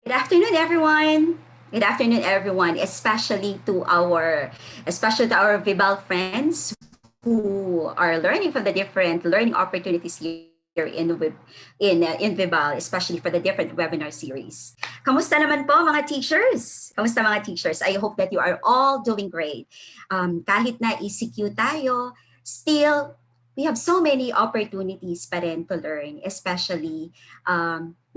Good afternoon, everyone. Good afternoon, everyone, especially to our Vibal friends who are learning from the different learning opportunities here in Vibal, especially for the different webinar series. Kamusta naman po mga teachers? Kamusta mga teachers? I hope that you are all doing great. Kahit na ECQ tayo, still we have so many opportunities pa rin to learn, especially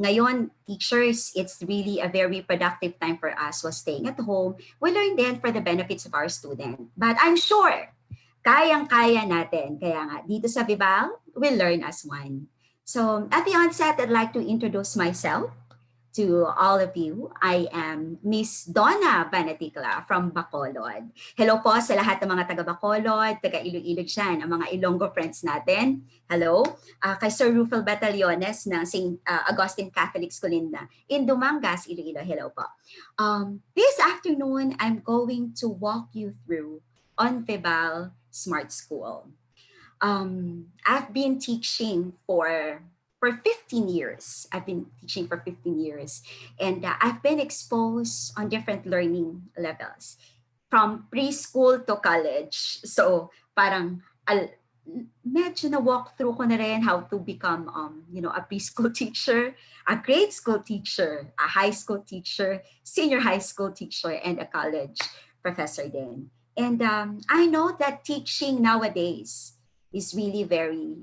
ngayon, teachers, it's really a very productive time for us while staying at home. We learn then for the benefits of our student. But I'm sure, kayang-kaya natin. Kaya nga, dito sa Vibal, we'll learn as one. So at the onset, I'd like to introduce myself to all of you. I am Miss Donna Banaticla from Bacolod. Hello po sa lahat ng mga taga Bacolod, taga Iloilo dyan, ang mga Ilonggo friends natin. Hello. Kay Sir Rufel Batallones ng St. Augustine Catholic School in Dumangas, Iloilo. Hello po. This afternoon, I'm going to walk you through on Vibal Smart School. I've been teaching for 15 years. I've been teaching for 15 years. And I've been exposed on different learning levels from preschool to college. So parang medyo na-walk through ko na rin how to become a preschool teacher, a grade school teacher, a high school teacher, senior high school teacher, and a college professor din. And I know that teaching nowadays is really very,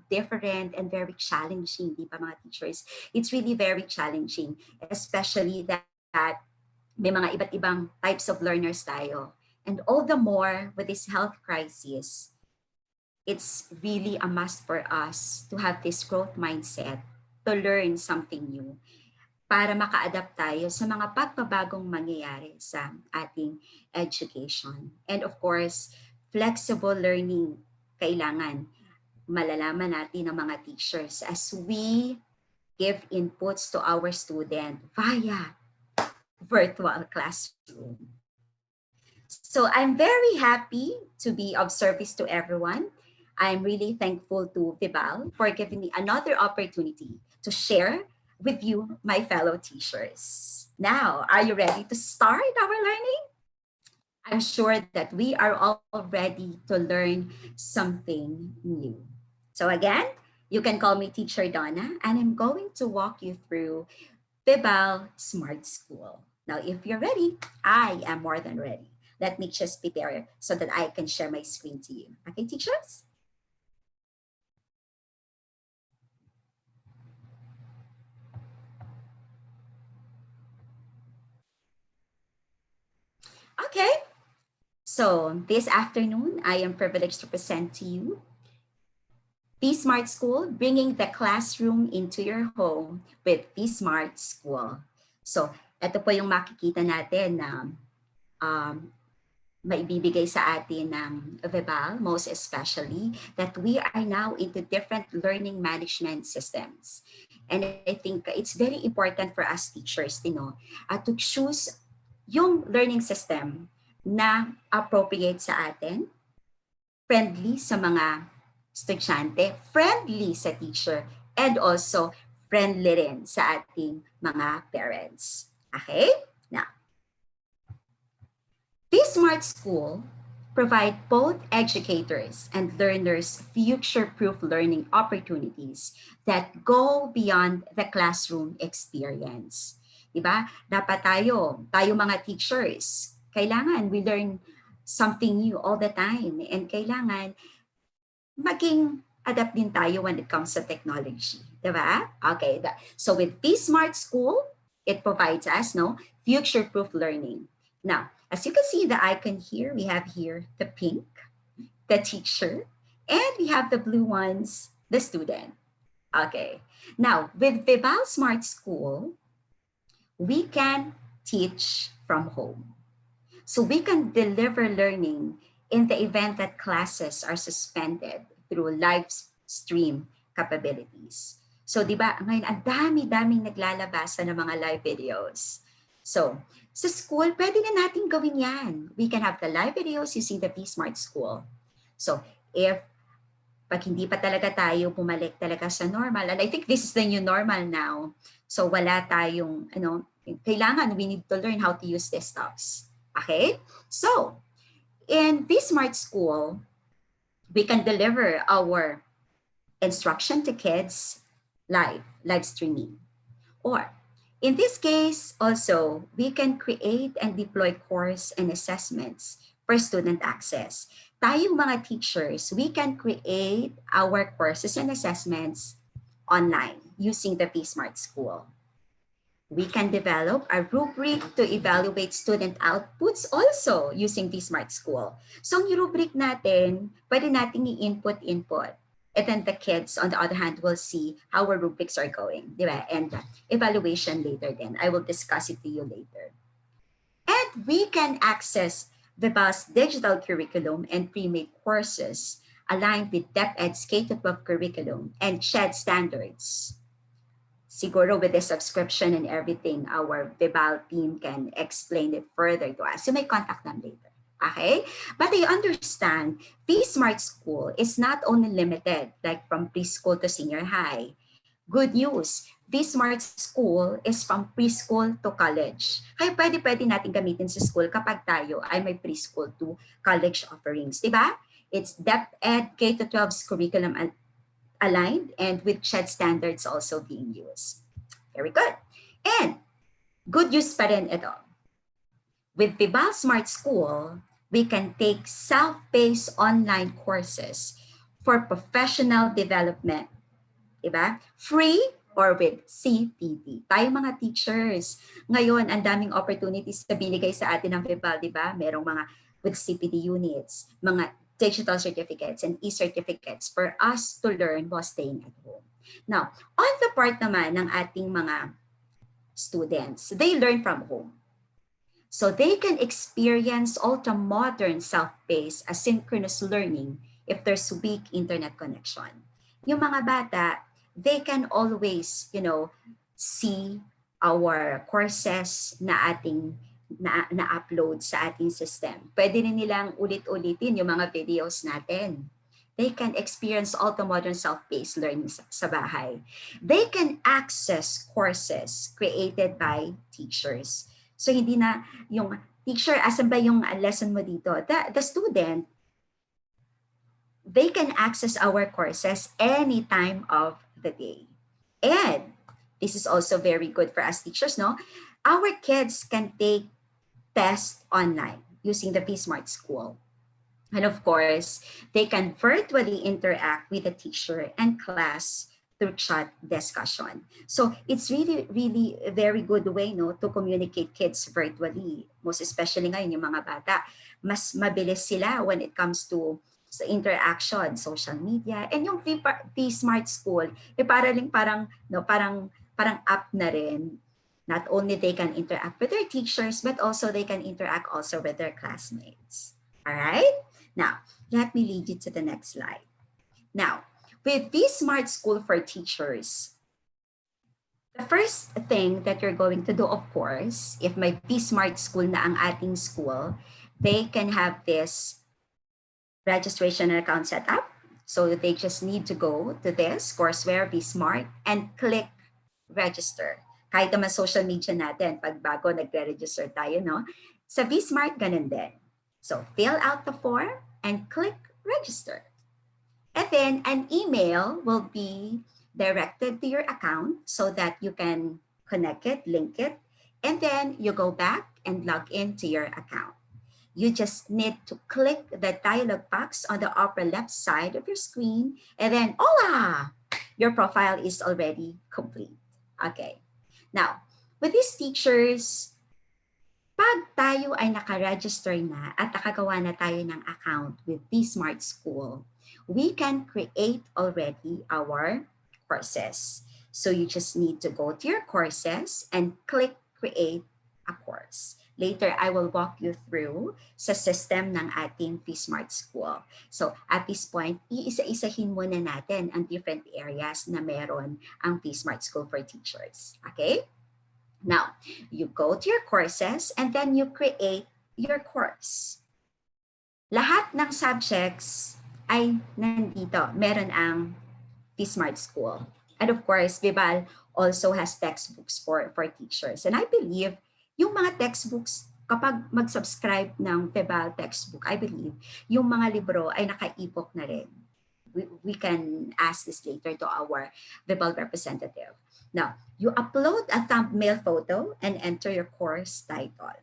different and very challenging, di ba mga teachers? It's really very challenging, especially that may mga iba't ibang types of learners tayo. And all the more with this health crisis, it's really a must for us to have this growth mindset, to learn something new, para maka-adapt tayo sa mga pagbabagong mangyayari sa ating education. And of course, flexible learning kailangan malalaman natin ng mga teachers as we give inputs to our student via virtual classroom. So I'm very happy to be of service to everyone. I'm really thankful to Vibal for giving me another opportunity to share with you, my fellow teachers. Now, are you ready to start our learning? I'm sure that we are all ready to learn something new. So again, you can call me Teacher Donna, and I'm going to walk you through Vibal Smart School. Now, if you're ready, I am more than ready. Let me just prepare so that I can share my screen to you. Okay, teachers? Okay, so this afternoon, I am privileged to present to you P-Smart School, bringing the classroom into your home with P-Smart School. So, ito po yung makikita natin na maibibigay sa atin ng Vibal, most especially that we are now into different learning management systems. And I think it's very important for us teachers, to choose yung learning system na appropriate sa atin, friendly sa mga estudyante, friendly sa teacher, and also friendly rin sa ating mga parents. Okay? Now, this smart school provide both educators and learners future-proof learning opportunities that go beyond the classroom experience. Diba? Dapat tayo mga teachers, kailangan we learn something new all the time and kailangan maging adapt din tayo when it comes to technology. Diba? Okay. So with this smart school, it provides us future-proof learning. Now, as you can see the icon here, we have here the pink, the teacher, and we have the blue ones, the student. Okay. Now, with Vibal Smart School, we can teach from home. So we can deliver learning in the event that classes are suspended through live stream capabilities. So di ba, ngayon ang dami-daming naglalabasan ng mga live videos. So sa school, pwede na natin gawin yan. We can have the live videos using the P-Smart School. So if pag hindi pa talaga tayo bumalik talaga sa normal, and I think this is the new normal now, so wala tayong Kailangan, we need to learn how to use these stuffs. Okay? So, in this smart school, we can deliver our instruction to kids live streaming. Or in this case, also, we can create and deploy course and assessments for student access. Tayong mga teachers, we can create our courses and assessments online using the P-Smart School. We can develop a rubric to evaluate student outputs also using P-Smart School. So yung rubric natin, pwede nating i-input. And then the kids, on the other hand, will see how our rubrics are going, di ba? And evaluation later then. I will discuss it to you later. And we can access Vival's digital curriculum and pre-made courses aligned with DepEd's K-12 curriculum and SHED standards. Siguro with the subscription and everything, our Vival team can explain it further to us. You may contact them later. Okay? But I understand P-Smart School is not only limited like from preschool to senior high. Good news, P-Smart School is from preschool to college. Kaya pwede natin gamitin sa school kapag tayo ay may preschool to college offerings. Diba? It's DepEd K-12's curriculum aligned and with SHED standards also being used. Very good. And good news pa rin ito. With Vival Smart School, we can take self-paced online courses for professional development. Diba? Free or with CPD. Tayo mga teachers, ngayon ang daming opportunities na binigay sa atin ng Vival, diba? Merong mga with CPD units, mga digital certificates and e-certificates for us to learn while staying at home. Now, on the part naman ng ating mga students, they learn from home. So they can experience ultra-modern self-paced asynchronous learning if there's weak internet connection. Yung mga bata, they can always, see our courses na ating na-upload sa ating system. Pwede rin nilang ulit-ulitin yung mga videos natin. They can experience ultra-modern self-paced learning sa bahay. They can access courses created by teachers. So hindi na yung teacher, asan ba yung lesson mo dito? The student, they can access our courses any time of the day. And this is also very good for us teachers, no? Our kids can take tests online using the P-Smart School. And of course, they can virtually interact with the teacher and class through chat discussion. So it's really, really a very good way to communicate kids virtually. Most especially ngayon yung mga bata, mas mabilis sila when it comes to interaction, social media, and yung P-Smart School, parang app na rin. Not only they can interact with their teachers, but also they can interact also with their classmates. All right? Now, let me lead you to the next slide. Now, with P-Smart School for teachers, the first thing that you're going to do, of course, if may P-Smart School na ang ating school, they can have this registration and account setup. So they just need to go to this courseware P-Smart and click register. Kahit naman social media natin, pag bago nagre-register tayo, no? Sa P-Smart, ganun din. So fill out the form and click register. And then an email will be directed to your account so that you can connect it, link it, and then you go back and log into your account. You just need to click the dialog box on the upper left side of your screen, and then, voila! Your profile is already complete. Okay. Now, with these teachers, pag tayo ay naka-register na at nakagawa na tayo ng account with P-Smart School, we can create already our courses. So you just need to go to your courses and click create a course. Later, I will walk you through sa system ng ating P-Smart School. So at this point, iisa-isahin muna natin ang different areas na meron ang P-Smart School for teachers. Okay? Now, you go to your courses and then you create your course. Lahat ng subjects ay nandito. Meron ang P-Smart School. And of course, Vibal also has textbooks for teachers. And I believe yung mga textbooks, kapag mag-subscribe ng Vibal textbook, I believe yung mga libro ay naka-ebook na rin. We can ask this later to our Vibal representative. Now, you upload a thumbnail photo and enter your course title.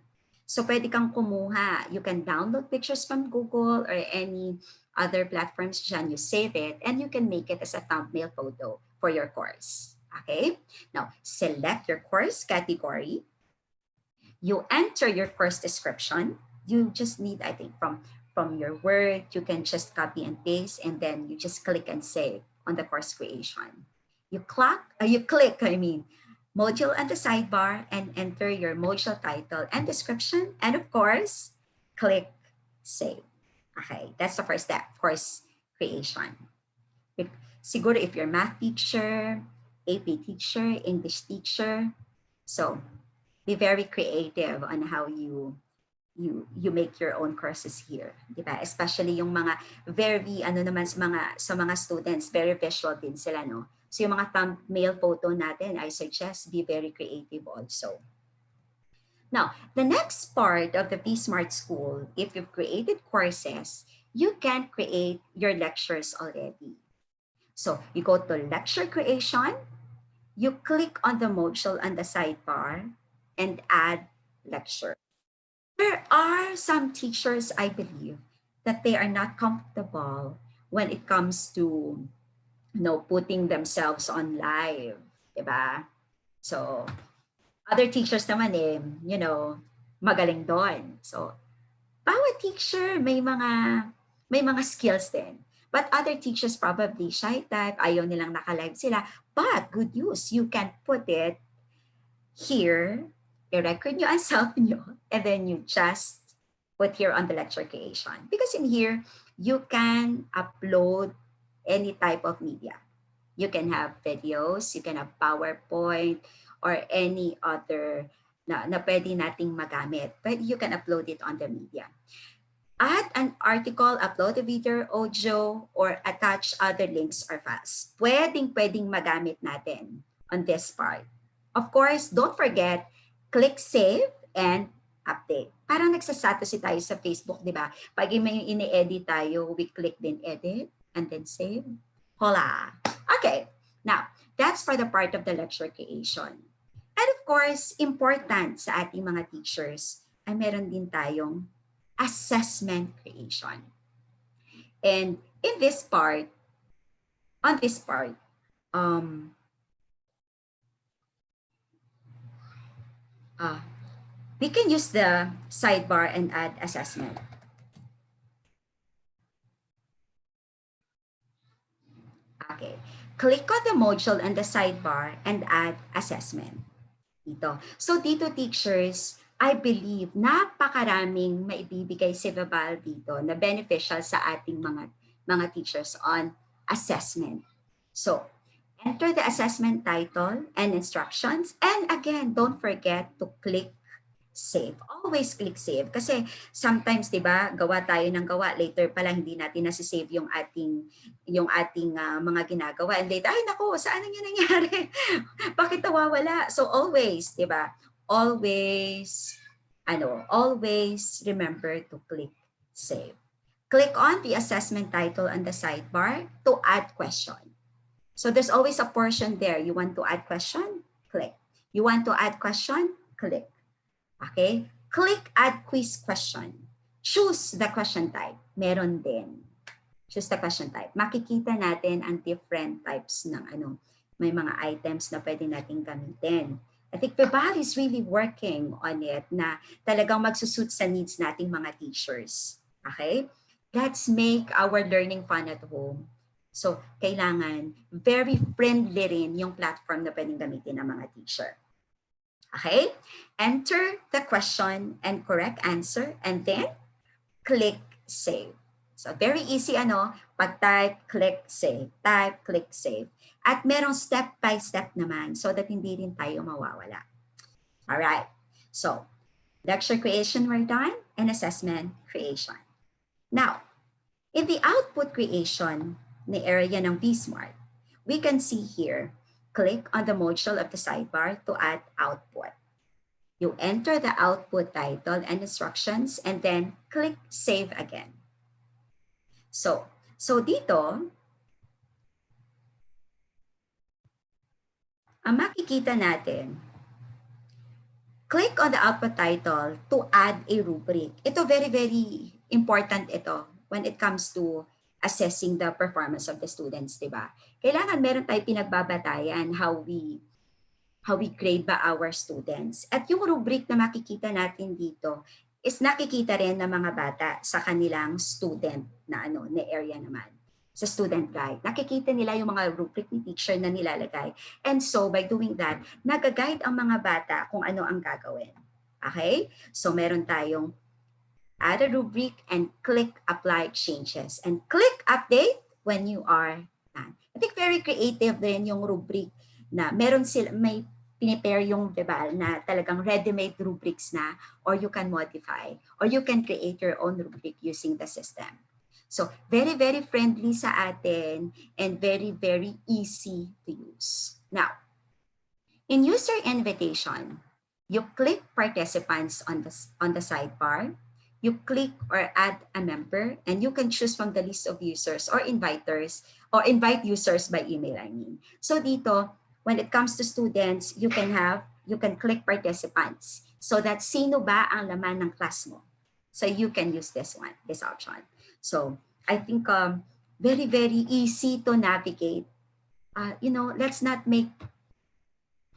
So pwede kang kumuha. You can download pictures from Google or any other platforms dyan. You save it and you can make it as a thumbnail photo for your course. Okay? Now, select your course category. You enter your course description. You just need, I think, from your Word, you can just copy and paste, and then you just click and save on the course creation. You click, module on the sidebar and enter your module title and description. And of course, click save. Okay, that's the first step, course creation. Siguro if you're math teacher, AP teacher, English teacher, so be very creative on how you make your own courses here, di ba? Especially yung mga very naman sa mga students, very visual din sila, no? So yung mga thumbnail photo natin, I suggest be very creative also. Now, the next part of the P-Smart School, if you've created courses, you can create your lectures already. So you go to lecture creation, you click on the module on the sidebar and add lecture. There are some teachers, I believe, that they are not comfortable when it comes to, putting themselves on live, diba? So, other teachers naman magaling doon. So, bawat teacher may mga skills din. But other teachers probably shy type, ayaw nilang naka-live sila. But good news, you can put it here, i-record nyo ang self nyo, and then you just put here on the lecture creation. Because in here, you can upload any type of media. You can have videos, you can have PowerPoint, or any other na pwede nating magamit. But you can upload it on the media. Add an article, upload a video, audio, or attach other links or files. Pwedeng magamit natin on this part. Of course, don't forget, click save and update. Parang nagsasato tayo sa Facebook, di ba? Pag may ini-edit tayo, we click din edit and then save. Hola! Okay, now, that's for the part of the lecture creation. And of course, important sa ating mga teachers ay meron din tayong assessment creation. And in this part, we can use the sidebar and add assessment. Okay, click on the module and the sidebar and add assessment. Dito. So dito, teachers, I believe napakaraming maibibigay si Vibal dito na beneficial sa ating mga teachers on assessment. So, enter the assessment title and instructions. And again, don't forget to click save. Always click save. Kasi sometimes, di ba, gawa tayo ng gawa, later pala hindi natin nasisave yung ating mga ginagawa. And later, ay nako, saan nga nangyari? Bakit nawawala? So always, di ba? Always remember to click save. Click on the assessment title on the sidebar to add question. So there's always a portion there. You want to add question? Click. You want to add question? Click. Okay? Click add quiz question. Choose the question type. Meron din. Choose the question type. Makikita natin ang different types ng may mga items na pwede nating gamitin. I think Vibal is really working on it na talagang magsusuit sa needs nating mga teachers. Okay? Let's make our learning fun at home. So, kailangan very friendly rin yung platform na pwedeng gamitin ng mga teacher. Okay? Enter the question and correct answer and then click save. So, very easy pag-type, click save. Type, click save. At merong step-by-step naman so that hindi rin tayo mawawala. Alright. So, lecture creation we're done and assessment creation. Now, in the output creation, the area ng P-Smart, we can see here click on the module of the sidebar to add output. You enter the output title and instructions and then click Save again. So dito, ang makikita natin, click on the output title to add a rubric. Ito very, very important ito when it comes to assessing the performance of the students, di ba? Kailangan meron tayo pinagbabatayan how we grade ba our students. At yung rubric na makikita natin dito is nakikita rin ng mga bata sa kanilang student na area naman. Sa student guide. Nakikita nila yung mga rubric ni teacher na nilalagay. And so by doing that, nag-guide ang mga bata kung ano ang gagawin. Okay? So meron tayong add a rubric and click apply changes. And click update when you are done. I think very creative din yung rubric na meron sila, may pinipare yung Vibal na talagang ready-made rubrics na, or you can modify, or you can create your own rubric using the system. So very, very friendly sa atin and very, very easy to use. Now, in user invitation, you click participants on the sidebar, you click or add a member, and you can choose from the list of users or inviters, or invite users by email, I mean. So dito, when it comes to students, you can click participants. So that sino ba ang laman ng class mo? So you can use this option. So I think very, very easy to navigate. Let's not make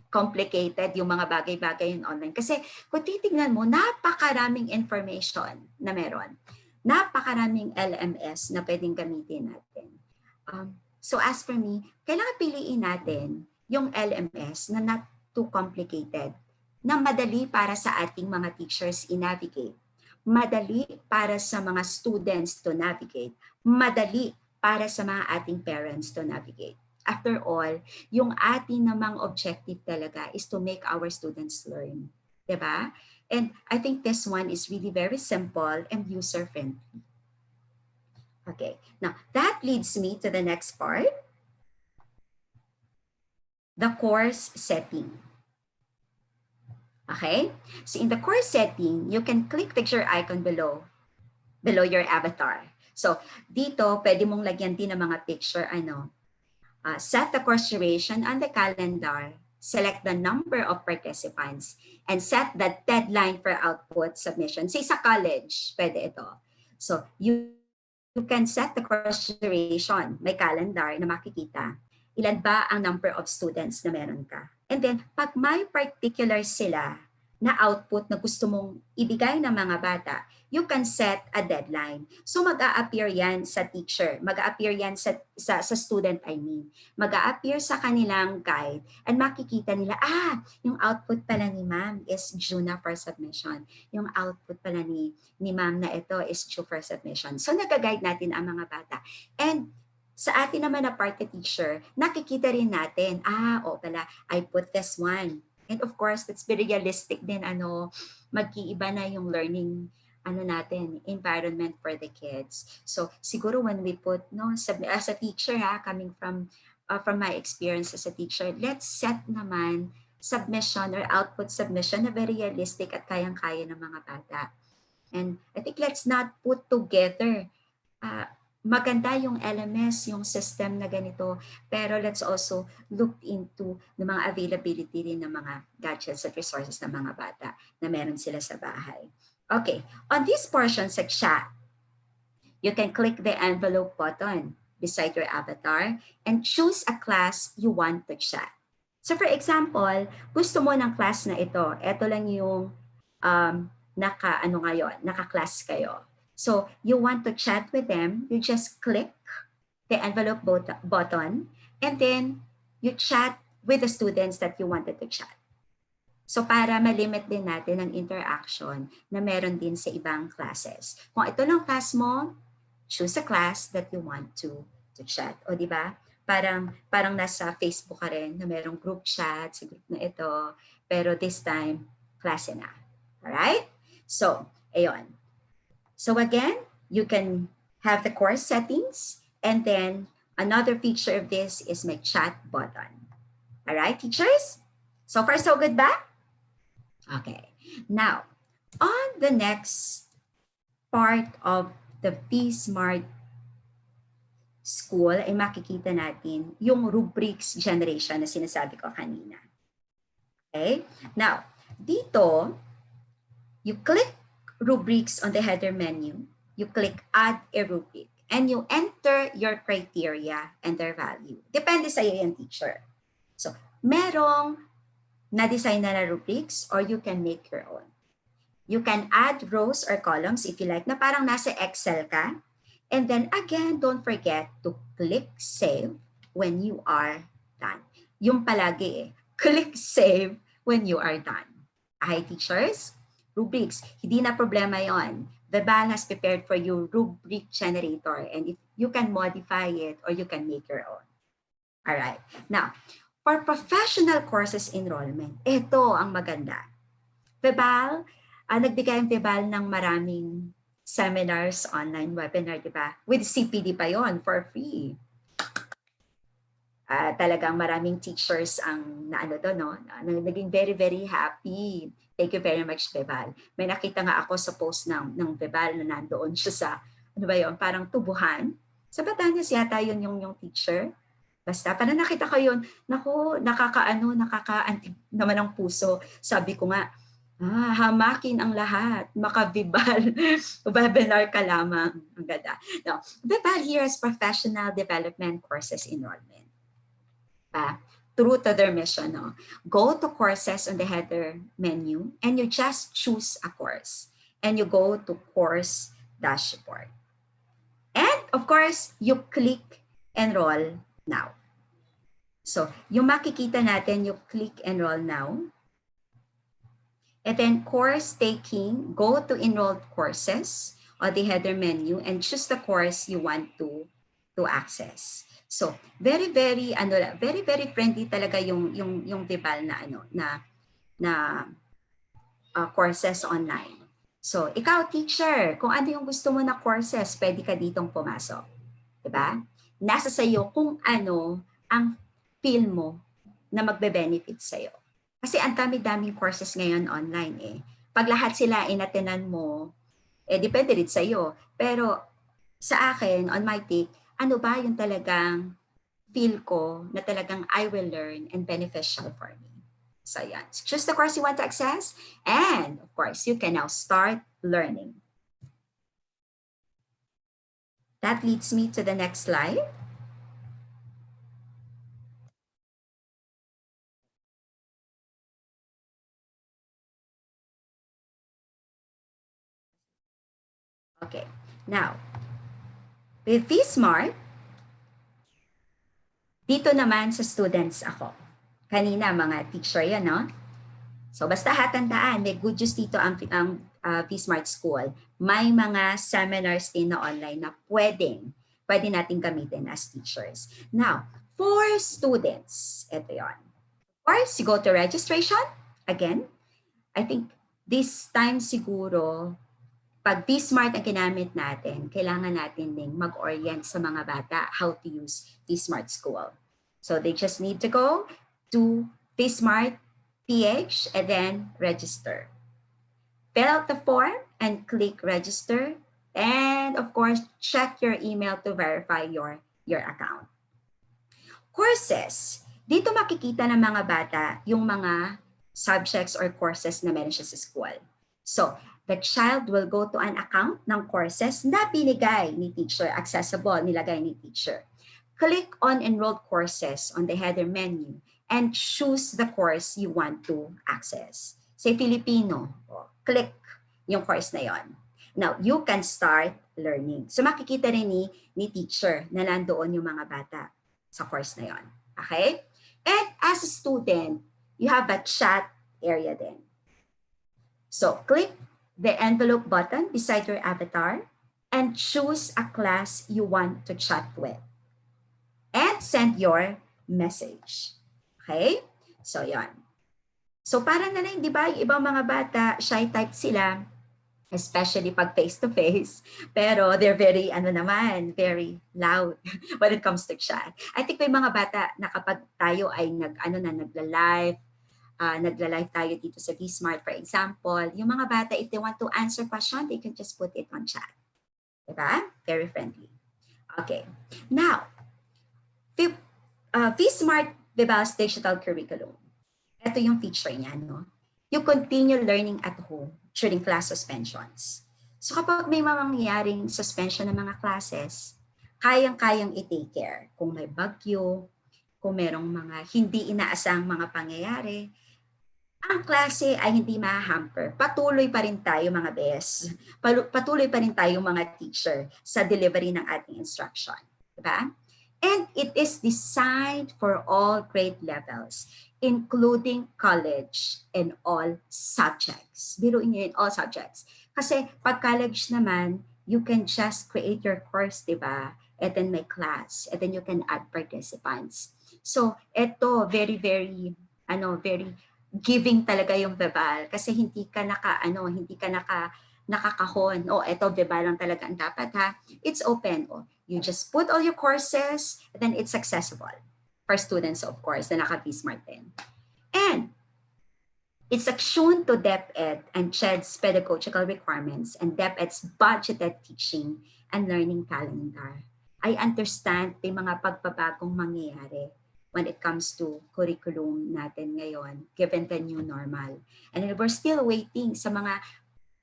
complicated yung mga bagay-bagay in online. Kasi kung titignan mo, napakaraming information na meron. Napakaraming LMS na pwedeng gamitin natin. So as for me, kailangan piliin natin yung LMS na not too complicated, na madali para sa ating mga teachers i-navigate, madali para sa mga students to navigate, madali para sa mga ating parents to navigate. After all, yung ating namang objective talaga is to make our students learn. Diba? And I think this one is really very simple and user-friendly. Okay, now that leads me to the next part, the course setting. Okay, so in the course setting, you can click picture icon below your avatar. So dito, pwede mong lagyan din ng mga picture, set the course duration on the calendar, select the number of participants, and set the deadline for output submission. Say sa college, pwede ito. So you can set the course duration, may calendar na makikita. Ilan ba ang number of students na meron ka? And then, pag may particular sila na output na gusto mong ibigay ng mga bata, you can set a deadline. So mag-a-appear yan sa teacher, mag-a-appear yan sa student, mag-a-appear sa kanilang guide, and makikita nila, yung output pala ni ma'am is due na for submission. Yung output pala ni ma'am na ito is due for submission. So nag-guide natin ang mga bata. And sa atin naman na party teacher, nakikita rin natin, pala, I put this one. And of course, that's very realistic din, mag-iiba na yung learning natin, environment for the kids. So siguro when we put, as a teacher, coming from my experience as a teacher, let's set naman submission or output submission na very realistic at kayang-kaya ng mga bata. And I think let's not put together, maganda yung LMS, yung system na ganito, pero let's also look into the mga availability rin ng mga gadgets at resources ng mga bata na meron sila sa bahay. Okay, on this portion sa chat, you can click the envelope button beside your avatar and choose a class you want to chat. So for example, gusto mo ng class na ito lang yung naka-class kayo. So you want to chat with them, you just click the envelope button, and then you chat with the students that you wanted to chat. So para malimit din natin ang interaction na meron din sa ibang classes. Kung ito lang class mo, choose a class that you want to chat. O di ba? Parang nasa Facebook ka rin na merong group chat sa group na ito, pero this time, klase na. Alright? So, ayun. So again, you can have the course settings, and then another feature of this is my chat button. All right, teachers? So far, so good ba? Okay. Now, on the next part of the P-Smart School, ay makikita natin yung rubrics generation na sinasabi ko kanina. Okay? Now, dito, you click rubrics on the header menu, you click add a rubric, and you enter your criteria and their value. Depende sa iyo yan, teacher. So, merong na-design na rubrics or you can make your own. You can add rows or columns if you like, na parang nasa Excel ka. And then again, don't forget to click save when you are done. Yung palagi click save when you are done. Okay, teachers? Rubrics, hindi na problema yon. Verbal has prepared for you rubric generator, and if you can modify it or you can make your own. All right. Now, for professional courses enrollment, ito ang maganda. Verbal, nagbigay ang Verbal ng maraming seminars, online webinar, di ba? With CPD pa yon for free. Talagang maraming teachers ang naging very, very happy. Thank you very much, Bebal. May nakita nga ako sa post ng Bebal na nandoon siya sa, parang tubuhan. Sa Batangas yata yun yung teacher. Basta, parang nakita ko yun, naku, nakakaantig naman ang puso. Sabi ko nga, hamakin ang lahat, makabibal, webinar ka lamang. Ang ganda. Now, Bebal here is professional development courses enrollment. True to their mission, go to courses on the header menu and you just choose a course and you go to course dashboard. And of course, you click enroll now. So, yung makikita natin, you click enroll now. And then course taking, go to enrolled courses on the header menu and choose the course you want to access. So, very, very, very, very friendly talaga yung Vibal na courses online. So, ikaw, teacher, kung ano yung gusto mo na courses, pwede ka ditong pumasok. Diba? Nasa sa'yo kung ano ang feel mo na magbe-benefit sa'yo. Kasi ang dami-daming courses ngayon online . Pag lahat sila inatenan mo, depende rin sa'yo. Pero sa akin, on my take, ano ba yung talagang feel ko na talagang I will learn and beneficial for me. So yan. Choose the course you want to access and of course, you can now start learning. That leads me to the next slide. Okay, now, with Vsmart, dito naman sa students ako. Kanina, mga teacher yan, no? So, basta hatandaan, may good news dito ang Vsmart School. May mga seminars din na online na pwede natin gamitin as teachers. Now, for students, ito yon. Of course, you go to registration. Again, I think this time siguro, pag Vsmart ang ginamit natin, kailangan natin ding mag-orient sa mga bata how to use Vsmart School. So they just need to go to Vsmart PH and then register. Fill out the form and click register. And of course, check your email to verify your account. Courses. Dito makikita ng mga bata yung mga subjects or courses na meron siya sa school. So, the child will go to an account ng courses na binigay ni teacher, accessible, nilagay ni teacher. Click on enrolled courses on the header menu and choose the course you want to access. Say Filipino, click yung course na yon. Now, you can start learning. So makikita rin ni teacher na nandoon yung mga bata sa course na yon. Okay? And as a student, you have a chat area then. So click the envelope button beside your avatar and choose a class you want to chat with. And send your message. Okay? So, yon. So, para na rin, di ba, yung ibang mga bata, shy type sila, especially pag face-to-face. Pero they're very, very loud when it comes to chat. I think may mga bata na kapag tayo ay nagla-live tayo dito sa V-Smart, for example, yung mga bata, if they want to answer question, they can just put it on chat. Diba? Very friendly. Okay. Now, V-Smart Vival's digital curriculum. Ito yung feature niya, no? You continue learning at home during class suspensions. So kapag may mangyayaring suspension ng mga classes, kayang-kayang i-take care. Kung may bagyo, kung merong mga hindi inaasang mga pangyayari, ang klase ay hindi ma-hamper. Patuloy pa rin tayo mga bes. Patuloy pa rin tayo mga teacher sa delivery ng ating instruction. Diba? And it is designed for all grade levels, including college and all subjects. Biruin nyo in all subjects. Kasi pag college naman, you can just create your course, diba? And then may class. And then you can add participants. So, ito, very giving talaga yung Vival. Kasi hindi ka nakakahon. Ito, Vival lang talaga ang dapat, ha? It's open. You just put all your courses, and then it's accessible for students, of course, na naka-V-Smart din. And it's attuned to DepEd and CHED's pedagogical requirements and DepEd's budgeted teaching and learning calendar. I understand may mga pagbabagong mangyayari when it comes to curriculum natin ngayon, given the new normal. And we're still waiting sa mga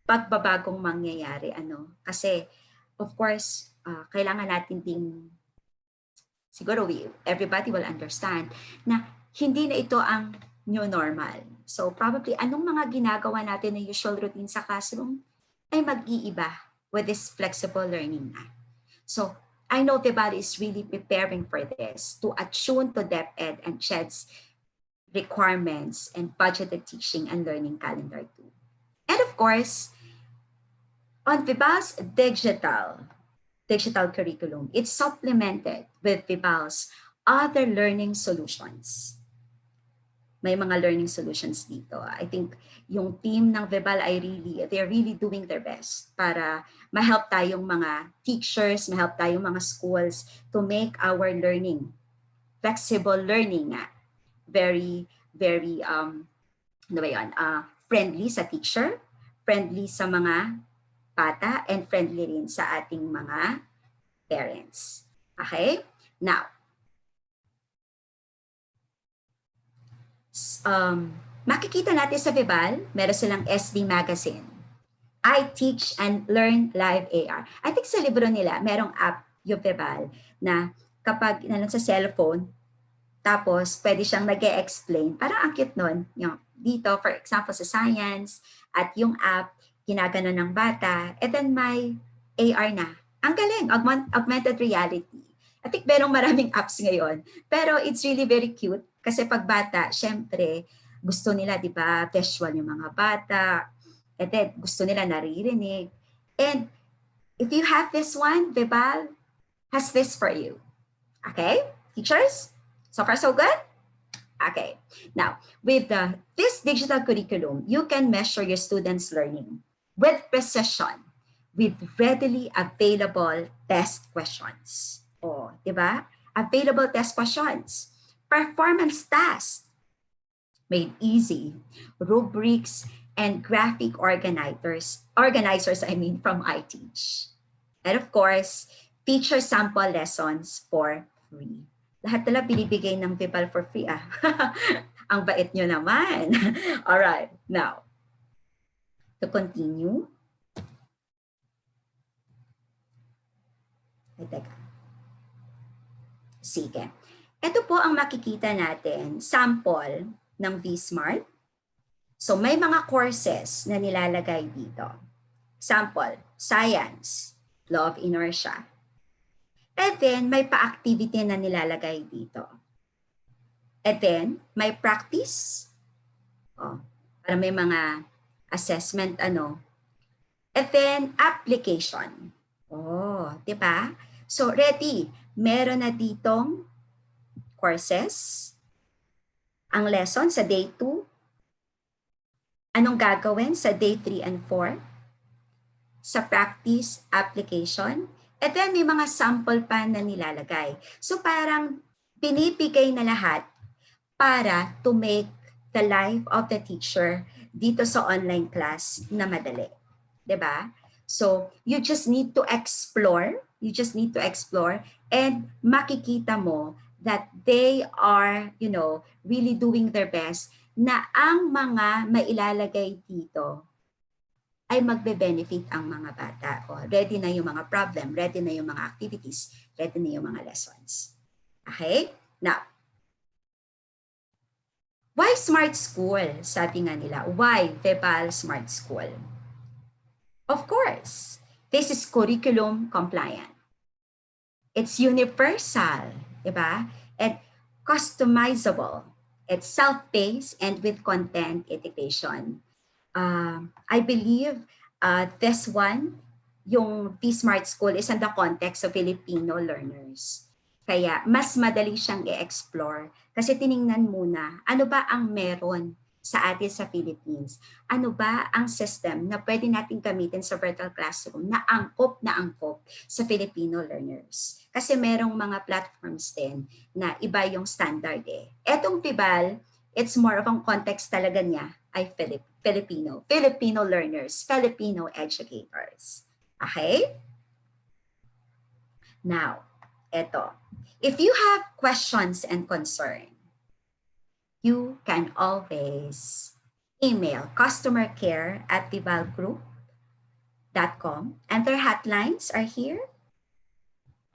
pagbabagong mangyayari. Kasi, of course, kailangan natin ding, siguro everybody will understand, na hindi na ito ang new normal. So probably, anong mga ginagawa natin na usual routine sa classroom ay mag-iiba with this flexible learning na. So, I know Vival is really preparing for this to attune to DepEd and CHED's requirements and budgeted teaching and learning calendar too. And of course, on Vival's digital curriculum, it's supplemented with Vival's other learning solutions. May mga learning solutions dito. I think yung team ng Vival they're really doing their best para ma-help tayong mga teachers, ma-help tayong mga schools to make our learning, flexible learning very friendly sa teacher, friendly sa mga bata, and friendly rin sa ating mga parents. Okay? Now, makikita natin sa Vival, meron silang SD Magazine. I Teach and Learn Live AR. I think sa libro nila, merong app yung Vival na kapag sa cellphone, tapos pwede siyang nag-e-explain. Parang ang cute nun. Yung, dito, for example, sa science, at yung app, ginagano ng bata, and then may AR na. Ang galing, augmented reality. I think merong maraming apps ngayon. Pero it's really very cute. Kasi pag bata, syempre, gusto nila, di ba, visual yung mga bata. And then, gusto nila naririnig. And if you have this one, Vival has this for you. Okay? Teachers? So far, so good? Okay. Now, with this digital curriculum, you can measure your students' learning with precision, with readily available test questions. Di ba? Available test questions. Performance tasks made easy, rubrics, and graphic organizers from iTeach. And of course, feature sample lessons for free. Lahat nila binibigay ng Vival for free. Ang bait nyo naman. All right, now, to continue. Teka. Sige. Ito po ang makikita natin, sample ng V-Smart. So may mga courses na nilalagay dito. Sample, science, law of inertia. And then may pa-activity na nilalagay dito. And then may practice. Para may mga assessment And then application. Di ba? So ready. Meron na ditong courses. Ang lesson sa day 2. Anong gagawin sa day 3 and 4? sa practice, application, and then may mga sample pa na nilalagay. So parang binibigay na lahat para to make the life of the teacher dito sa online class na madali. 'Di ba? So, you just need to explore, and makikita mo that they are, really doing their best na ang mga mailalagay dito ay magbe-benefit ang mga bata. O, ready na yung mga problem, ready na yung mga activities, ready na yung mga lessons. Okay? Now, why smart school? Sabi nga nila, why Vebal Smart School? Of course, this is curriculum compliant. It's universal, diba? And customizable. It's self-paced and with content education. I believe this one, yung P-Smart School, is in the context of Filipino learners. Kaya mas madali siyang i-explore kasi tiningnan muna ano ba ang meron sa atin sa Philippines. Ano ba ang system na pwede natin gamitin sa virtual classroom na angkop sa Filipino learners. Kasi merong mga platforms din na iba yung standard eh. Etong Pibal, it's more of ang context talaga niya ay Filipino learners, Filipino educators. Okay? Now, eto. If you have questions and concern, you can always email customercare@vivalgroup.com, and their hotlines are here,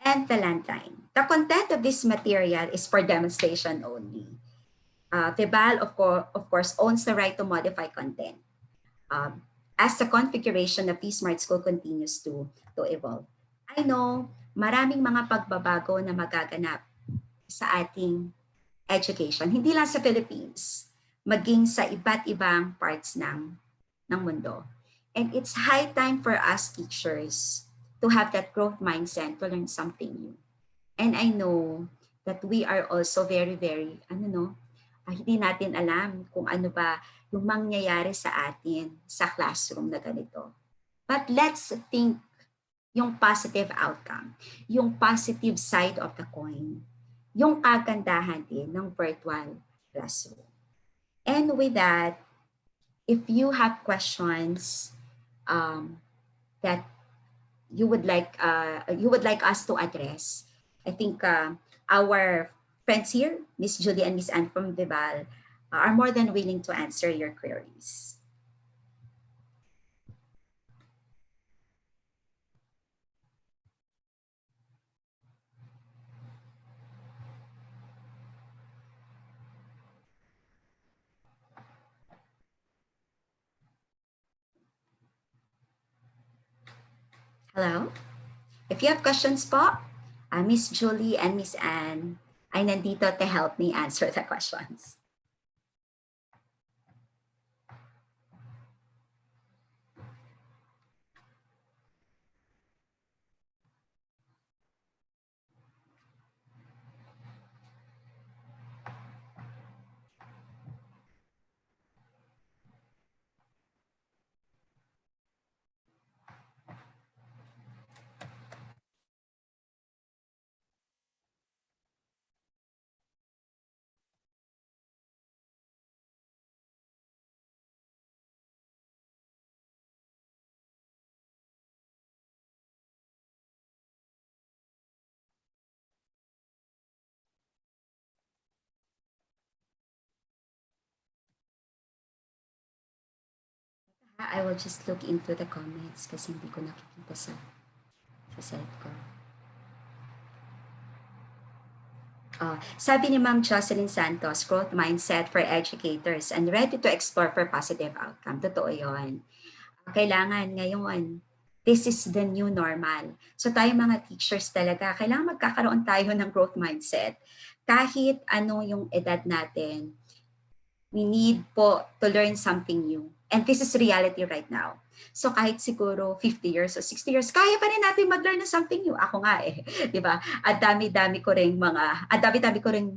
and the landline. The content of this material is for demonstration only. Vibal, of course, owns the right to modify content as the configuration of P-Smart School continues to evolve. I know maraming mga pagbabago na magaganap sa ating education, hindi lang sa Philippines, maging sa iba't ibang parts ng mundo. And it's high time for us teachers to have that growth mindset to learn something new. And I know that we are also very, very, hindi natin alam kung ano ba yung mangyayari sa atin sa classroom na ganito. But let's think yung positive outcome, yung positive side of the coin, yung kagandahan din ng virtual classroom. And with that, if you have questions that you would like us to address, I think our friends here, Miss Julie and Miss Anne from Vibal, are more than willing to answer your queries. Hello? If you have questions po, Miss Julie and Miss Anne ay nandito to help me answer the questions. I will just look into the comments kasi hindi ko nakikita sa site ko. Sabi ni Ma'am Jocelyn Santos, growth mindset for educators and ready to explore for positive outcome. Totoo yun. Kailangan ngayon, this is the new normal. So tayo mga teachers talaga, kailangan magkakaroon tayo ng growth mindset. Kahit ano yung edad natin, we need po to learn something new. And this is reality right now. So kahit siguro 50 years or 60 years, kaya pa rin natin mag-learn ng something new. Ako nga eh, di ba? Ang dami-dami ko rin